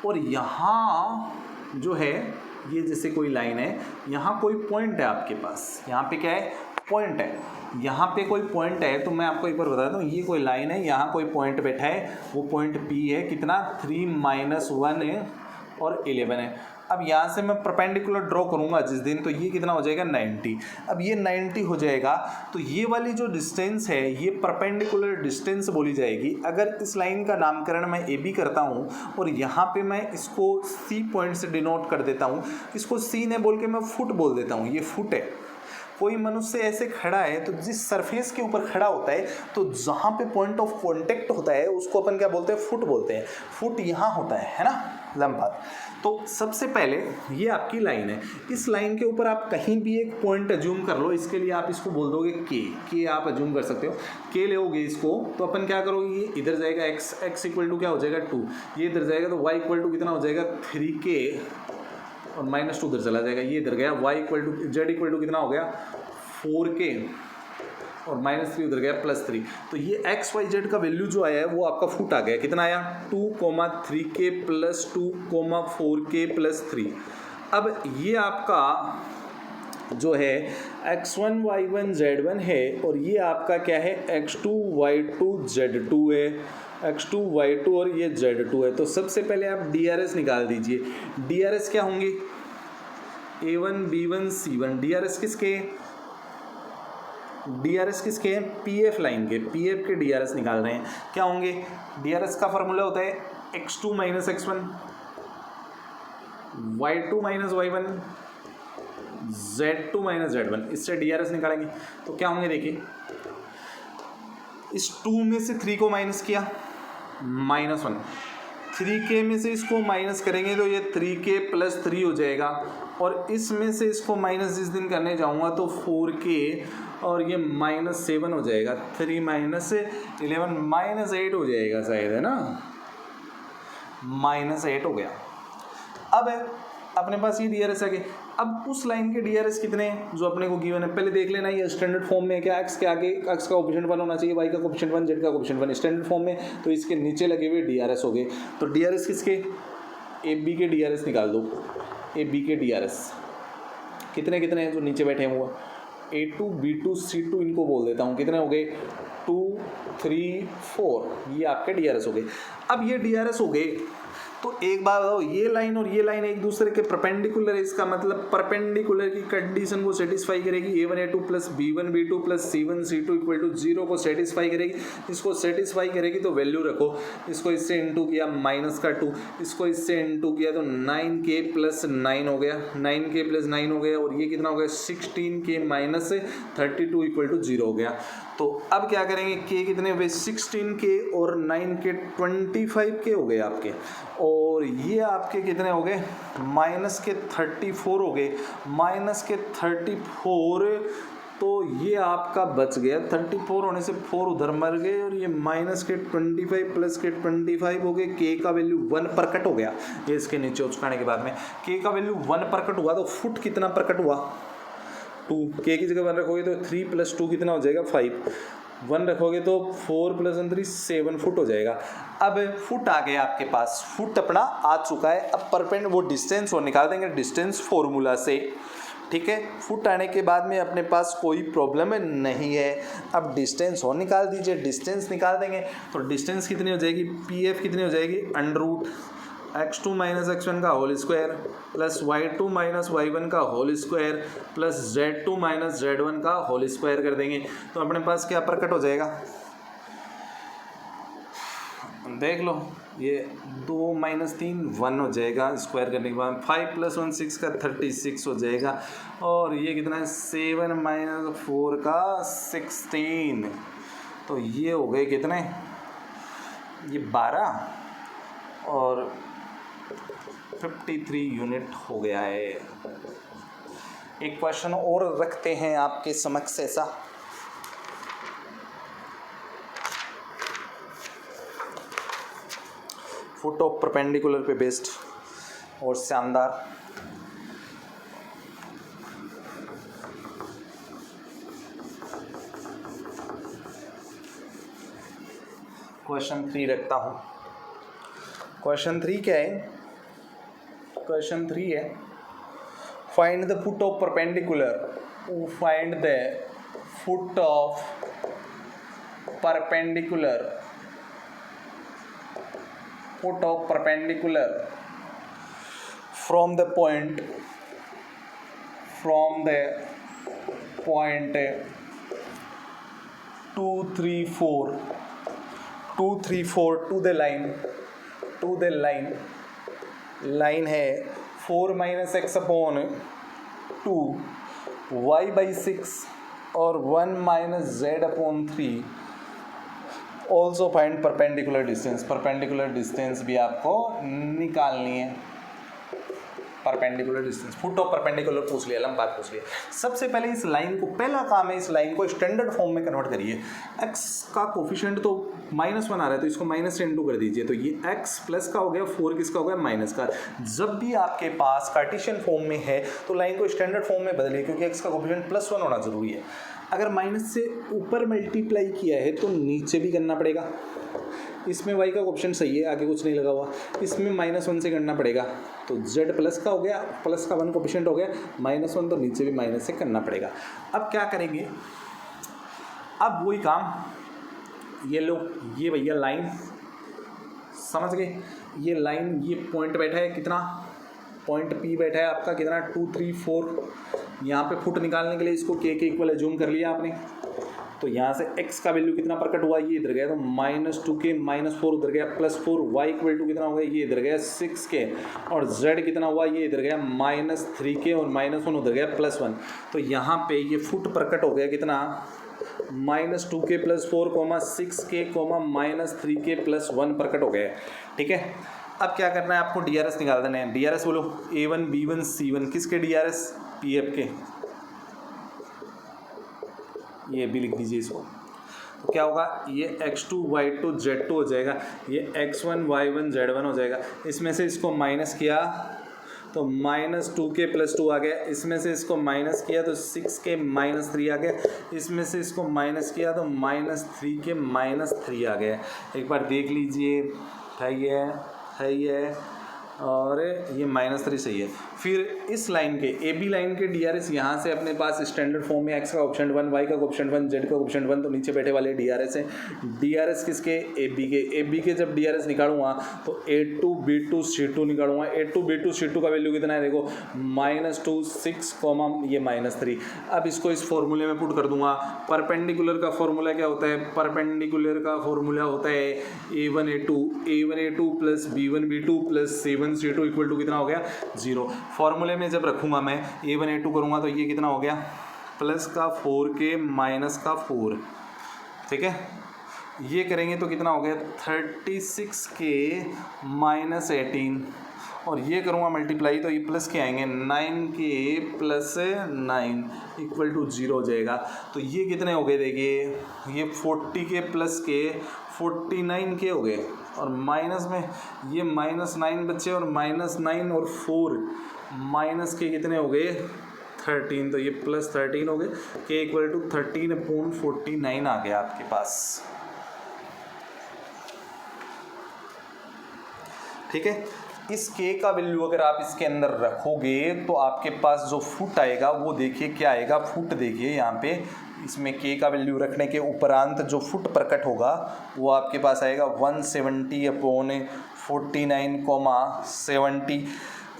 और यहाँ जो है ये जैसे कोई लाइन है, यहाँ कोई पॉइंट है आपके पास, यहाँ पे क्या है पॉइंट है, यहाँ पे कोई पॉइंट है। तो मैं आपको एक बार बता दूँ, ये कोई लाइन है, यहाँ कोई पॉइंट बैठा है, वो पॉइंट P है, कितना 3 - 1 है और 11 है। अब यहाँ से मैं परपेंडिकुलर ड्रॉ करूँगा जिस दिन, तो ये कितना हो जाएगा 90। अब ये 90 हो जाएगा, तो ये वाली जो डिस्टेंस है ये परपेंडिकुलर डिस्टेंस बोली जाएगी। अगर इस लाइन का नामकरण मैं AB करता हूँ और यहाँ पे मैं इसको C पॉइंट से डिनोट कर देता हूँ, इसको C ने बोल के मैं फुट बोल देता हूँ, ये फुट है। कोई मनुष्य ऐसे खड़ा है तो जिस सरफेस के ऊपर खड़ा होता है तो जहाँ पे पॉइंट ऑफ कांटेक्ट होता है उसको अपन क्या बोलते हैं, फुट बोलते हैं। फुट यहाँ होता है ना, लंबा। तो सबसे पहले ये आपकी लाइन है, इस लाइन के ऊपर आप कहीं भी एक पॉइंट अज्यूम कर लो। इसके लिए आप इसको बोल दोगे के आप अज्यूम कर सकते हो, के लोगे इसको, तो अपन क्या करोगे, ये इधर जाएगा x इक्वल टू क्या हो जाएगा 2, ये इधर जाएगा तो y इक्वल टू कितना हो जाएगा 3k और -2 उधर चला जाएगा, ये इधर गया, y equal to z equal to कितना हो गया 4k और -3 उधर गया +3। तो ये x y z का वैल्यू जो आया है वो आपका फुट आ गया, कितना आया 2,3k + 2,4k + 3। अब ये आपका जो है x1 y1 z1 है और ये आपका क्या है x2 y2 z2 है, x2 y2 और ये z2 है। तो सबसे पहले आप DRS निकाल दीजिए। DRS क्या होंगे, A1 B1 C1। DRS किसके हैं, PF लाइन के, PF के DRS निकाल रहे हैं। क्या होंगे, DRS का फॉर्मूला होता है x2 - x1 y2 - y1 z2 - z1। इससे DRS निकालेंगे तो क्या होंगे, देखिए इस 2 में से 3 को माइनस किया -1, 3k में से इसको माइनस करेंगे तो ये 3k + 3 हो जाएगा और इसमें से इसको माइनस जिस दिन करने जाऊंगा तो 4k और ये -7 हो जाएगा, 3 - 11 -8 हो जाएगा शायद, है ना, -8 हो गया। अब अपने पास ये DRS आ गए। अब उस लाइन के DRS कितने हैं जो अपने को गिवन है, पहले देख लेना। ये स्टैंडर्ड फॉर्म में क्या, x के आगे x का कोएफिशिएंट 1 होना चाहिए, y का कोएफिशिएंट 1, z का कोएफिशिएंट 1 स्टैंडर्ड फॉर्म में, तो इसके नीचे लगे हुए DRS हो गए। तो DRS किसके, AB के DRS निकाल दो। AB के DRS कितने कितने हैं जो नीचे बैठे हुए, A2 B2 C2 इनको बोल देता हूँ, कितने हो गए 2 3 4, ये आपके DRS हो गए। अब ये DRS हो गए तो एक बात बताओ, ये लाइन और ये लाइन एक दूसरे के परपेंडिकुलर है, इसका मतलब परपेंडिकुलर की कंडीशन को सेटिस्फाई करेगी। A1 A2 + B1 B2 + C1 C2 = 0 को सेटिस्फाई करेगी। इसको सेटिस्फाई करेगी तो वैल्यू रखो, इसको इससे इंटू किया -2, इसको इससे इंटू किया तो 9k + 9 हो गया, 9k + 9 हो गया और ये कितना हो गया 16k - 32 = 0 हो गया। तो अब क्या करेंगे, k कितने हुए 16k और 9k 25k हो गए आपके, और ये आपके कितने हो गए -34 हो गए, -34। तो ये आपका बच गया 34 होने से 4 उधर मर गए और ये -25 + के 25 हो गए। k का वैल्यू 1 प्रकट हो गया, ये इसके नीचे उचकाने के बाद में k का वैल्यू 1 प्रकट हुआ तो फुट कितना प्रकट हुआ 2, k की जगह 1 रखोगे तो 3 + 2 कितना हो जाएगा 5। 1 रखोगे तो 4 + 1 3 7 फुट हो जाएगा। अब फुट आ गया आपके पास, फुट अपना आ चुका है। अब परपेंड वो डिस्टेंस वो निकाल देंगे डिस्टेंस फॉर्मूला से, ठीक है। फुट आने के बाद में अपने पास कोई प्रॉब्लम नहीं है। अब डिस्टेंस और निकाल दीजिए, डिस्टेंस निकाल देंगे तो डिस्टेंस कितनी हो जाएगी, PF कितनी हो जाएगी, √x2 - x1 का whole square plus y2 - y1 का whole square plus z2 - z1 का होल स्क्वायर कर देंगे तो अपने पास क्या प्रकट हो जाएगा, देख लो, ये 2 - 3 1 हो जाएगा स्क्वायर करने के बाद। 5 + 1 6 का 36 हो जाएगा। और ये कितना है, 7 - 4 का 16। तो ये हो गए कितने, ये 12 और 53 यूनिट हो गया है। एक क्वेश्चन और रखते हैं आपके समक्ष ऐसा, फुट ऑफ परपेंडिकुलर पे बेस्ड और शानदार। क्वेश्चन 3 रखता हूँ। क्वेश्चन 3 क्या है, क्वेश्चन 3 है find the foot of perpendicular, find the foot of perpendicular, foot of perpendicular from the point 2 3 4 to the line, line है 4 - x अपॉन 2 y/6 और 1 - z upon 3। Also find perpendicular distance, perpendicular distance भी आपको निकालनी है। Perpendicular distance, foot of perpendicular पूछ लिया, लंबा पूछ लिया। सबसे पहले इस लाइन को, पहला काम है इस लाइन को स्टैंडर्ड फॉर्म में कन्वर्ट करिए। x का कोफिशिएंट तो -1 आ रहा है तो इसको -10 कर दीजिए, तो ये x प्लस का हो गया, 4 किसका हो गया, माइनस का। जब भी आपके पास कार्टेशियन फॉर्म में है तो लाइन को स्टैंडर्ड फॉर्म में बदलिए, क्योंकि x का कोफिशिएंट +1 होना जरूरी है। अगर माइनस से ऊपर मल्टीप्लाई किया है तो नीचे भी करना पड़ेगा। इसमें y का ऑप्शन सही है, आगे कुछ नहीं लगा हुआ। इसमें -1 से करना पड़ेगा तो z प्लस का हो गया, प्लस का 1 कोफिशिएंट हो गया, -1 तो नीचे भी माइनस से करना पड़ेगा। अब क्या करेंगे, अब वही काम, ये लो, ये भैया लाइन समझ गए, ये लाइन, ये पॉइंट बैठा है कितना, पॉइंट P बैठा है आपका कितना 2 3 4। यहाँ पे फुट निकालने के लिए इसको k के इक्वल एज्यूम कर लिया आपने, तो यहाँ से x का वैल्यू कितना प्रकट हुआ, ये इधर गया तो -2k -4 उधर गया +4, y इक्वल टू कितना हो गया, ये इधर गया 6k, और z कितना हुआ, ये इधर गया -3k और -1 उधर गया +1। तो यहाँ पे ये फुट प्रकट हो गया कितना, -2k + 4, 6k, -3k + 1 प्रकट हो गया, ठीक है। अब क्या करना है आपको, DRS निकाल देना है। DRS बोलो, A1 B1 C1 किसके DRS, PF के, ये भी लिख दीजिए इसको। तो क्या होगा, ये x2 y2 z2 हो जाएगा, ये x1 y1 z1 हो जाएगा। इसमें से इसको माइनस किया तो -2k + 2 आ गया, इसमें से इसको माइनस किया तो 6k - 3 आ गया, इसमें से इसको माइनस किया तो -3k - 3 आ गया। एक बार देख लीजिए, है ये और ये -3 सही है। फिर इस लाइन के AB लाइन के DRS यहाँ से अपने पास स्टैंडर्ड फॉर्म में x का ऑप्शन 1, y का ऑप्शन 1, z का ऑप्शन 1, तो नीचे बैठे वाले DRS हैं। DRS किसके, AB के जब DRS निकालूंगा तो A2 B2 C2 निकालूंगा। A2 B2 C2 का वैल्यू कितना है, देखो -2 6, ये -3। अब इसको इस फॉर्मूले में पुट कर दूंगा। परपेंडिकुलर का फॉर्मूला क्या होता है, परपेंडिकुलर का फॉर्मूला होता है A1 A2 + B1 B2 + C1 C2 equal to कितना हो गया, 0। फॉर्मूले में जब रखूंगा मैं A1 A2 करूंगा तो ये कितना हो गया, प्लस का 4k माइनस का 4, ठीक है। ये करेंगे तो कितना हो गया, 36k - 18, और ये करूँगा मल्टीप्लाई तो ये प्लस के आएंगे 9k + 9 इक्वल टू 0 हो जाएगा। तो ये कितने हो गए, देखिए ये 40k + k 49k हो गए, और माइनस में ये -9 बच्चे, और -9 और 4 - के कितने हो गए, 13, तो ये प्लस 13 हो गए, के इक्वल टू 13/49 आ गया आपके पास। ठीक है, इस के का वैल्यू अगर आप इसके अंदर रखोगे तो आपके पास जो फुट आएगा वो देखिए क्या आएगा, फुट देखिए यहाँ पे इसमें के का वैल्यू रखने के उपरांत जो फुट प्रकट होगा वो आपके पास आएगा 170/49,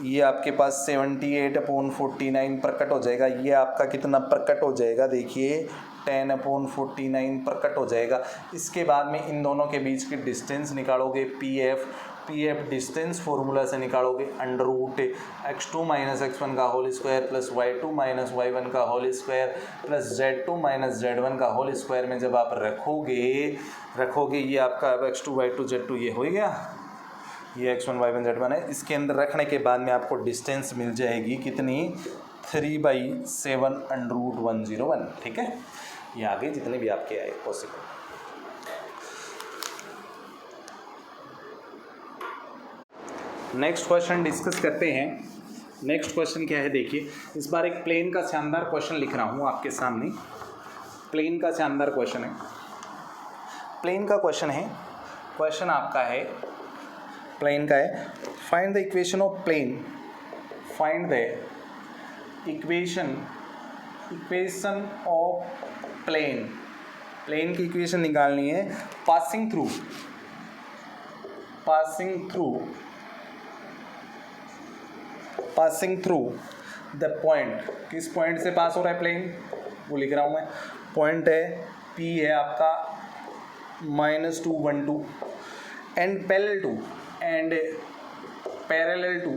ये आपके पास 78/49 प्रकट हो जाएगा। ये आपका कितना प्रकट हो जाएगा देखिए 10/49 प्रकट हो जाएगा। इसके बाद में इन दोनों के बीच की डिस्टेंस निकालोगे, पीएफ डिस्टेंस फॉर्मूला से निकालोगे, √x2 - x1 का whole square plus y2 - y1 का whole square plus z2 - z1 का होल स्क्वायर में जब आप रखोगे ये आपका अब x2 y2 z2 ये हो गया, ये x1 y1 z1 है। इसके अंदर रखने के बाद में आपको डिस्टेंस मिल जाएगी कितनी, 3/7 √101। ठीक है, ये आगे जितने भी आपके आए पॉसिबल। नेक्स्ट क्वेश्चन डिस्कस करते हैं। नेक्स्ट क्वेश्चन क्या है देखिए, इस बार एक प्लेन का शानदार क्वेश्चन लिख रहा हूँ आपके सामने। प्लेन का शानदार क्वेश्चन है, प्लेन का क्वेश्चन है, क्वेश्चन आपका है प्लेन का है, find the equation of plane, find the equation of plane, plane की इक्वेशन निकालनी है पासिंग थ्रू द पॉइंट, किस पॉइंट से पास हो रहा है प्लेन वो लिख रहा हूँ मैं। पॉइंट है P है आपका -2 1 2 एंड पैरेलल टू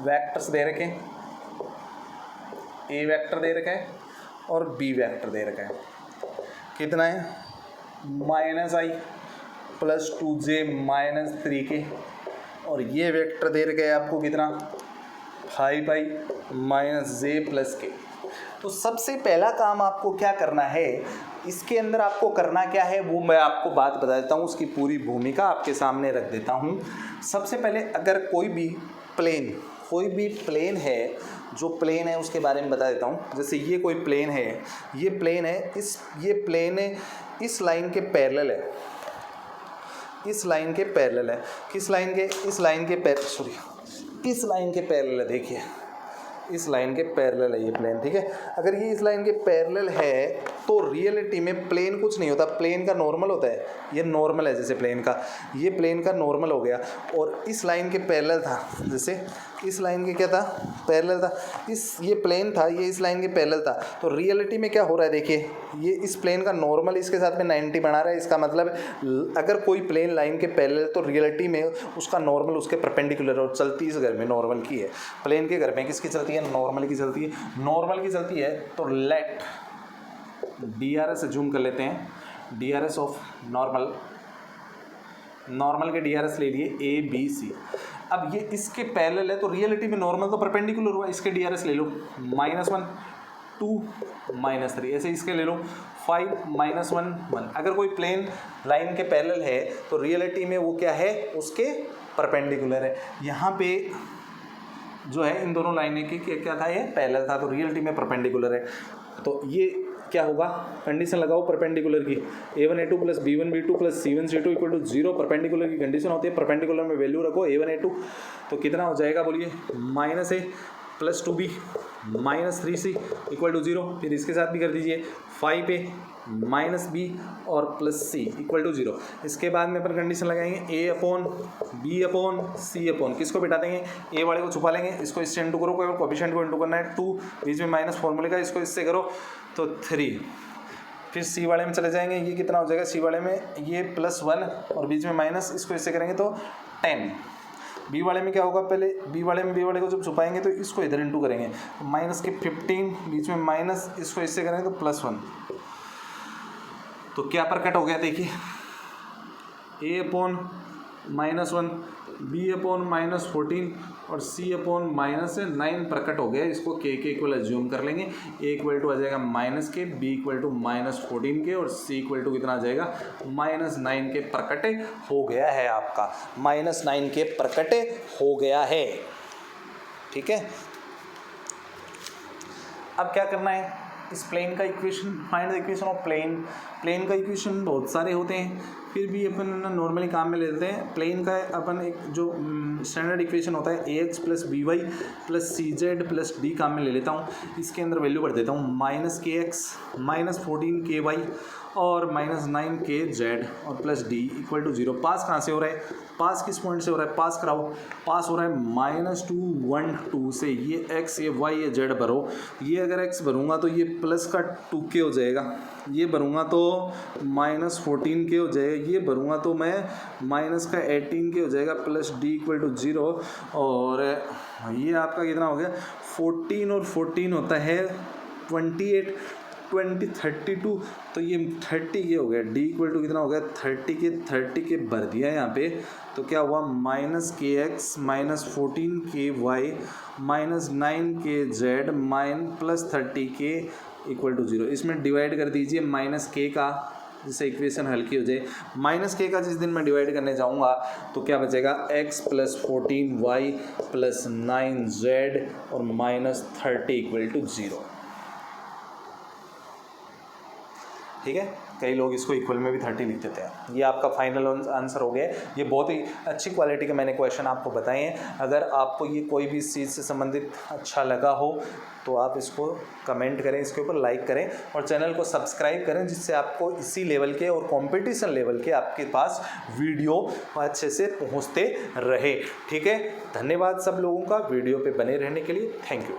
वेक्टर्स दे रखे हैं, A वेक्टर दे रखा है और B वेक्टर दे रखा है। कितना है -i + 2j - 3k, और ये वेक्टर दे रखा है आपको कितना 5i - j + k। तो सबसे पहला काम आपको क्या करना है, इसके अंदर आपको करना क्या है वो मैं आपको बात बता देता हूँ, उसकी पूरी भूमिका आपके सामने रख देता हूँ। सबसे पहले अगर कोई भी प्लेन है, जो प्लेन है उसके बारे में बता देता हूँ। जैसे ये कोई प्लेन है, ये प्लेन इस लाइन के पैरेलल है, इस लाइन के पैरेलल है, इस लाइन के पैरेलल है, देखिए इस लाइन के पैरेलल है ये प्लेन। ठीक है, अगर ये इस लाइन के पैरेलल है तो रियलिटी में प्लेन कुछ नहीं होता, प्लेन का नॉर्मल होता है, ये नॉर्मल है जैसे प्लेन का, ये प्लेन का नॉर्मल हो गया। और इस लाइन के पैरेलल था, जैसे इस लाइन के क्या था, पैरेलल था, ये प्लेन था, ये इस लाइन के पैरेलल था। तो रियलिटी में क्या हो रहा है देखिए, ये इस प्लेन का नॉर्मल इसके साथ में 90 बना रहा है। इसका मतलब अगर कोई प्लेन लाइन के पैरेलल तो रियलिटी में उसका नॉर्मल उसके परपेंडिकुलर और चलती इस घर में नॉर्मल की है। प्लेन के घर में किसकी चलती है, नॉर्मल की चलती है, नॉर्मल की चलती है। तो लेट DRS जूम कर लेते हैं, DRS ऑफ नॉर्मल के DRS ले लिए ABC। अब ये इसके पैरेलल है तो रियलिटी में नॉर्मल तो परपेंडिकुलर हुआ, इसके DRS ले लो -1 2 -3, ऐसे इसके ले लो 5 -1 1। अगर कोई प्लेन लाइन के पैरेलल है तो रियलिटी में वो क्या है, उसके परपेंडिकुलर है। यहाँ पे जो है इन दोनों लाइनें की क्या था, ये पैरेलल था तो रियलिटी में परपेंडिकुलर है। तो ये क्या होगा, कंडीशन लगाओ परपेंडिकुलर की, A1 A2 + B1 B2 + C1 C2 = 0 perpendicular की कंडीशन होती है। परपेंडिकुलर में वैल्यू रखो A1 A2, तो कितना हो जाएगा बोलिए, -a + 2b - 3c = 0। फिर इसके साथ भी कर दीजिए 5a - b और +c = 0। इसके बाद में अपन कंडीशन लगाएंगे A/B/C, किसको बिठा देंगे, a वाले को छुपा लेंगे, इसको इससे इंटू करो, कोई कोएफिशिएंट को इंटू करना है 2, बीच में माइनस फॉर्मूले का, इसको इससे करो तो 3। फिर C वाले में चले जाएंगे, ये कितना हो जाएगा, C वाले में ये +1 और बीच में माइनस, इसको इससे करेंगे तो 10। B वाले में क्या होगा, पहले B वाले को जब छुपाएंगे तो इसको इधर इंटू करेंगे, माइनस के 15, बीच में माइनस, इसको इससे करेंगे तो +1। तो क्या प्रकट हो गया देखिए, A/-1, B/-14 और C/-9 प्रकट हो गया। इसको K के इक्वल एज्यूम कर लेंगे। A इक्वल टू आ जाएगा -K, B इक्वल टू -14 के और C इक्वल टू कितना आ जाएगा, -9 के प्रकटे हो गया है आपका, -9 के प्रकटे हो गया है। ठीक है। अब क्या करना है, इस प्लेन का equation, find the equation of plane. Plane का इक्वेशन बहुत सारे होते हैं, फिर भी अपन नॉर्मली काम में ले लेते हैं। प्लेन का अपन एक जो स्टैंडर्ड इक्वेशन होता है ax plus b y plus c z plus d काम में ले लेता हूँ। इसके अंदर वैल्यू भर देता हूँ माइनस के एक्स माइनस 14 KY और माइनस 9 KZ और प्लस डी इक्वल टू 0। पास कहाँ से हो रहा है, पास किस पॉइंट से हो रहा है, पास कराओ। पास हो रहा है -2 1 2 से। ये x ये y ये z भरो। ये अगर x भरूँगा तो ये प्लस का 2k हो जाएगा, ये भरूँगा तो -14k हो जाएगा, ये भरूँगा तो मैं माइनस का 18k हो जाएगा प्लस डी इक्वल टू 0। और ये आपका कितना हो गया 14 और 14 होता है 28 20 32, तो ये 30 ये हो गया। डी इक्वल टू कितना हो गया 30 के भर दिया यहाँ पे, तो क्या हुआ -kx minus 14KY minus 9KZ plus 30k equal to 0। इसमें डिवाइड कर दीजिए माइनस के का, जिससे इक्वेशन हल्की हो जाए। माइनस के का जिस दिन मैं डिवाइड करने जाऊंगा तो क्या बचेगा x plus 14y plus 9z और माइनस 30 इक्वल टू 0। ठीक है, कई लोग इसको इक्वल में भी 30 लिख देते हैं। ये आपका फाइनल आंसर हो गया। ये बहुत ही अच्छी क्वालिटी के मैंने क्वेश्चन आपको बताए हैं। अगर आपको ये कोई भी इस चीज़ से संबंधित अच्छा लगा हो तो आप इसको कमेंट करें, इसके ऊपर लाइक करें और चैनल को सब्सक्राइब करें, जिससे आपको इसी लेवल के और कंपटीशन लेवल के आपके पास वीडियो अच्छे से पहुंचते रहे। ठीक है, धन्यवाद सब लोगों का वीडियो पे बने रहने के लिए। Thank you.